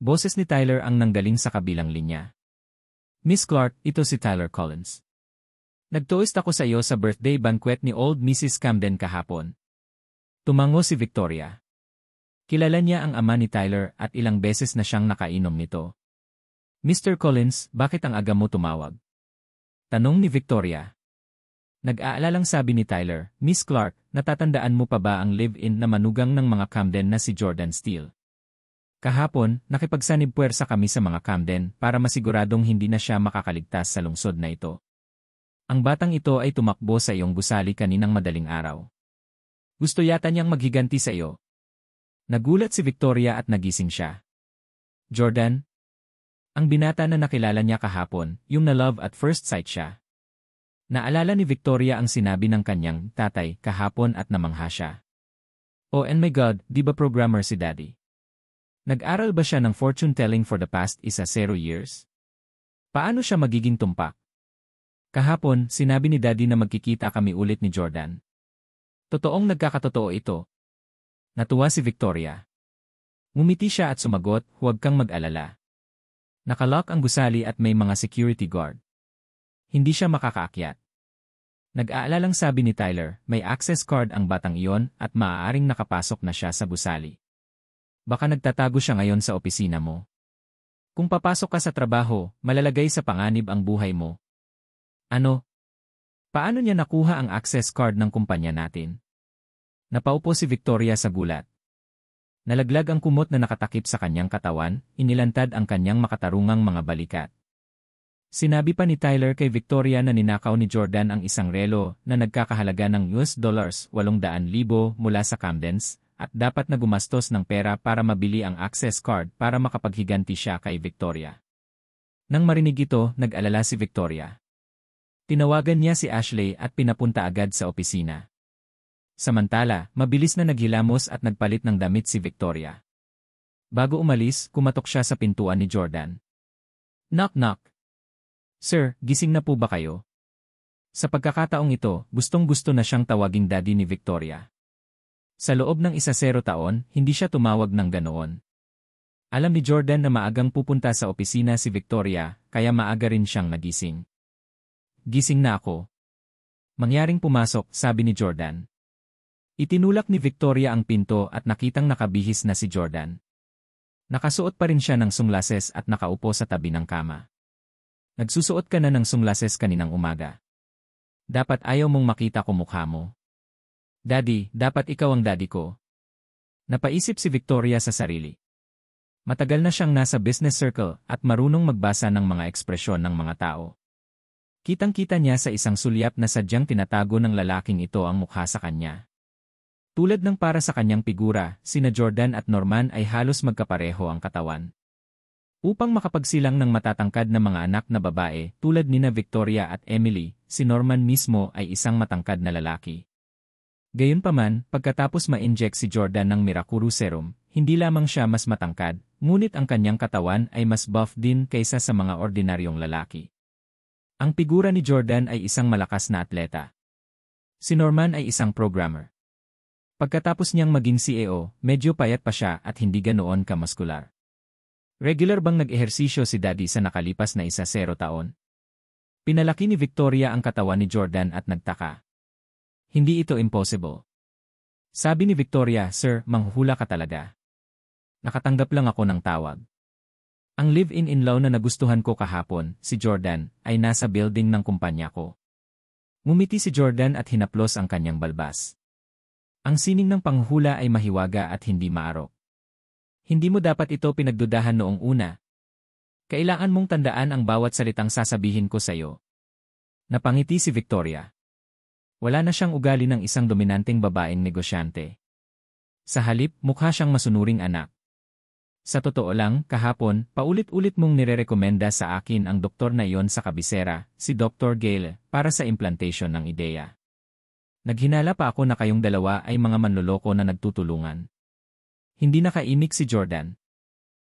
Boses ni Tyler ang nanggaling sa kabilang linya. Miss Clark, ito si Tyler Collins. Nagtoist ako sa iyo sa birthday banquet ni old Mrs. Camden kahapon. Tumango si Victoria. Kilala niya ang ama ni Tyler at ilang beses na siyang nakainom nito. Mr. Collins, bakit ang aga mo tumawag? Tanong ni Victoria. Nag-aalalang sabi ni Tyler, Miss Clark, natatandaan mo pa ba ang live-in na manugang ng mga Camden na si Jordan Steele? Kahapon, nakipagsanib-puwersa kami sa mga Camden para masiguradong hindi na siya makakaligtas sa lungsod na ito. Ang batang ito ay tumakbo sa iyong gusali kaninang madaling araw. Gusto yata niyang maghiganti sa iyo. Nagulat si Victoria at nagising siya. Jordan? Ang binata na nakilala niya kahapon, yung na love at first sight siya. Naalala ni Victoria ang sinabi ng kanyang tatay kahapon at namangha siya. Oh and my God, di ba programmer si Daddy? Nag-aral ba siya ng fortune telling for the past 0 years? Paano siya magiging tumpak? Kahapon, sinabi ni Daddy na magkikita kami ulit ni Jordan. Totoong nagkakatotoo ito. Natuwa si Victoria. Ngumiti siya at sumagot, huwag kang mag-alala. Nakalock ang gusali at may mga security guard. Hindi siya makakaakyat. Nag-aalalang sabi ni Tyler, may access card ang batang iyon at maaaring nakapasok na siya sa gusali. Baka nagtatago siya ngayon sa opisina mo. Kung papasok ka sa trabaho, malalagay sa panganib ang buhay mo. Ano? Paano niya nakuha ang access card ng kumpanya natin? Napaupo si Victoria sa gulat. Nalaglag ang kumot na nakatakip sa kanyang katawan, inilantad ang kanyang makatarungang mga balikat. Sinabi pa ni Tyler kay Victoria na ninakaw ni Jordan ang isang relo na nagkakahalaga ng $800,000 mula sa Camdens at dapat na gumastos ng pera para mabili ang access card para makapaghiganti siya kay Victoria. Nang marinig ito, nag-alala si Victoria. Tinawagan niya si Ashley at pinapunta agad sa opisina. Samantala, mabilis na naghilamos at nagpalit ng damit si Victoria. Bago umalis, kumatok siya sa pintuan ni Jordan. Knock knock. Sir, gising na po ba kayo? Sa pagkakataong ito, gustong-gusto na siyang tawaging daddy ni Victoria. Sa loob ng 1-0 taon, hindi siya tumawag ng ganoon. Alam ni Jordan na maagang pupunta sa opisina si Victoria, kaya maaga rin siyang nagising. Gising na ako. Mangyaring pumasok, sabi ni Jordan. Itinulak ni Victoria ang pinto at nakitang nakabihis na si Jordan. Nakasuot pa rin siya ng sunglases at nakaupo sa tabi ng kama. Nagsusuot ka na ng sunglases kaninang umaga. Dapat ayaw mong makita ko mukha mo. Daddy, dapat ikaw ang daddy ko. Napaisip si Victoria sa sarili. Matagal na siyang nasa business circle at marunong magbasa ng mga ekspresyon ng mga tao. Kitang-kita niya sa isang sulyap na sadyang tinatago ng lalaking ito ang mukha sa kanya. Tulad ng para sa kanyang figura, sina Jordan at Norman ay halos magkapareho ang katawan. Upang makapagsilang ng matatangkad na mga anak na babae tulad nina Victoria at Emily, si Norman mismo ay isang matangkad na lalaki. Gayunpaman, pagkatapos ma-inject si Jordan ng Mirakuru Serum, hindi lamang siya mas matangkad, ngunit ang kanyang katawan ay mas buff din kaysa sa mga ordinaryong lalaki. Ang figura ni Jordan ay isang malakas na atleta. Si Norman ay isang programmer. Pagkatapos niyang maging CEO, medyo payat pa siya at hindi ganoon kamuskular. Regular bang nag-ehersisyo si Daddy sa nakalipas na 10 taon? Pinalaki ni Victoria ang katawan ni Jordan at nagtaka. Hindi ito impossible. Sabi ni Victoria, Sir, manghuhula ka talaga. Nakatanggap lang ako ng tawag. Ang live-in-in-law na nagustuhan ko kahapon, si Jordan, ay nasa building ng kumpanya ko. Ngumiti si Jordan at hinaplos ang kanyang balbas. Ang sining ng panghuhula ay mahiwaga at hindi maarok. Hindi mo dapat ito pinagdudahan noong una. Kailangan mong tandaan ang bawat salitang sasabihin ko sa iyo. Napangiti si Victoria. Wala na siyang ugali ng isang dominanteng babaeng negosyante. Sa halip, mukha siyang masunuring anak. Sa totoo lang, kahapon, paulit-ulit mong nirerekomenda sa akin ang doktor na iyon sa kabisera, si Dr. Gale, para sa implantation ng ideya. Naghinala pa ako na kayong dalawa ay mga manloloko na nagtutulungan. Hindi nakaimik si Jordan.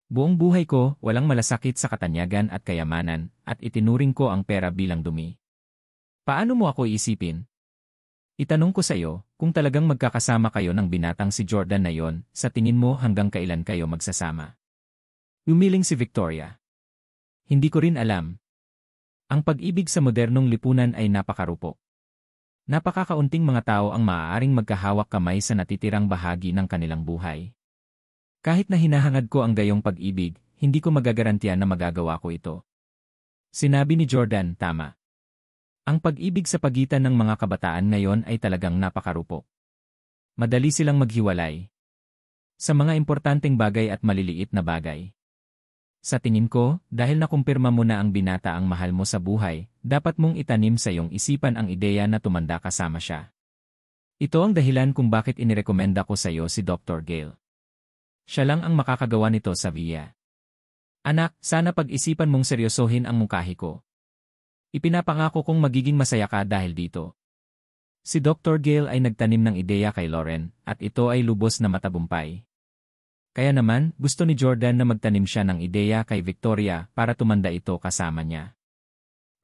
Buong buhay ko, walang malasakit sa katanyagan at kayamanan, at itinuring ko ang pera bilang dumi. Paano mo ako iisipin? Itanong ko sa iyo, kung talagang magkakasama kayo ng binatang si Jordan na yon, sa tingin mo hanggang kailan kayo magsasama? Umiling si Victoria. Hindi ko rin alam. Ang pag-ibig sa modernong lipunan ay napakarupok. Napakakaunting mga tao ang maaaring magkahawak kamay sa natitirang bahagi ng kanilang buhay. Kahit na hinahangad ko ang gayong pag-ibig, hindi ko magagarantiya na magagawa ko ito. Sinabi ni Jordan, tama. Ang pag-ibig sa pagitan ng mga kabataan ngayon ay talagang napakarupok. Madali silang maghiwalay. Sa mga importanteng bagay at maliliit na bagay. Sa tingin ko, dahil nakumpirma mo na ang binata ang mahal mo sa buhay, dapat mong itanim sa iyong isipan ang ideya na tumanda kasama siya. Ito ang dahilan kung bakit inirekomenda ko sa iyo si Dr. Gale. Siya lang ang makakagawa nito sa VIA. Anak, sana pag-isipan mong seryosohin ang mungkahi ko. Ipinapangako kong magiging masaya ka dahil dito. Si Dr. Gale ay nagtanim ng ideya kay Lauren, at ito ay lubos na matagumpay. Kaya naman, gusto ni Jordan na magtanim siya ng ideya kay Victoria para tumanda ito kasama niya.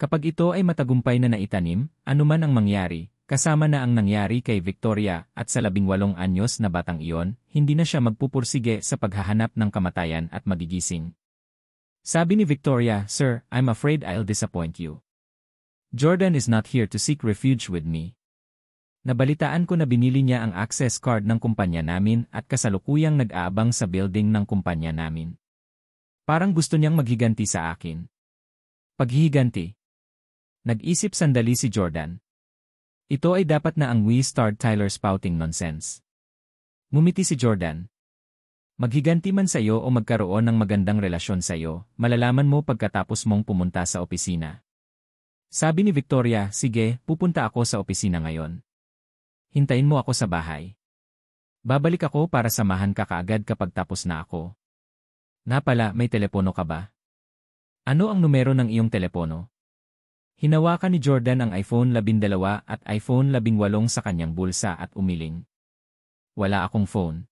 Kapag ito ay matagumpay na naitanim, anuman ang mangyari, kasama na ang nangyari kay Victoria at sa 18 anyos na batang iyon, hindi na siya magpupursige sa paghahanap ng kamatayan at magigising. Sabi ni Victoria, Sir, I'm afraid I'll disappoint you. Jordan is not here to seek refuge with me. Nabalitaan ko na binili niya ang access card ng kumpanya namin at kasalukuyang nag-aabang sa building ng kumpanya namin. Parang gusto niyang maghiganti sa akin. Paghihiganti. Nag-isip sandali si Jordan. Ito ay dapat na ang we start Tyler spouting nonsense. Ngumiti si Jordan. Maghiganti man sa iyo o magkaroon ng magandang relasyon sa iyo, malalaman mo pagkatapos mong pumunta sa opisina. Sabi ni Victoria, sige, pupunta ako sa opisina ngayon. Hintayin mo ako sa bahay. Babalik ako para samahan ka kaagad kapag tapos na ako. Napala, may telepono ka ba? Ano ang numero ng iyong telepono? Hinawakan ni Jordan ang iPhone 12 at iPhone 18 sa kanyang bulsa at umiling. Wala akong phone.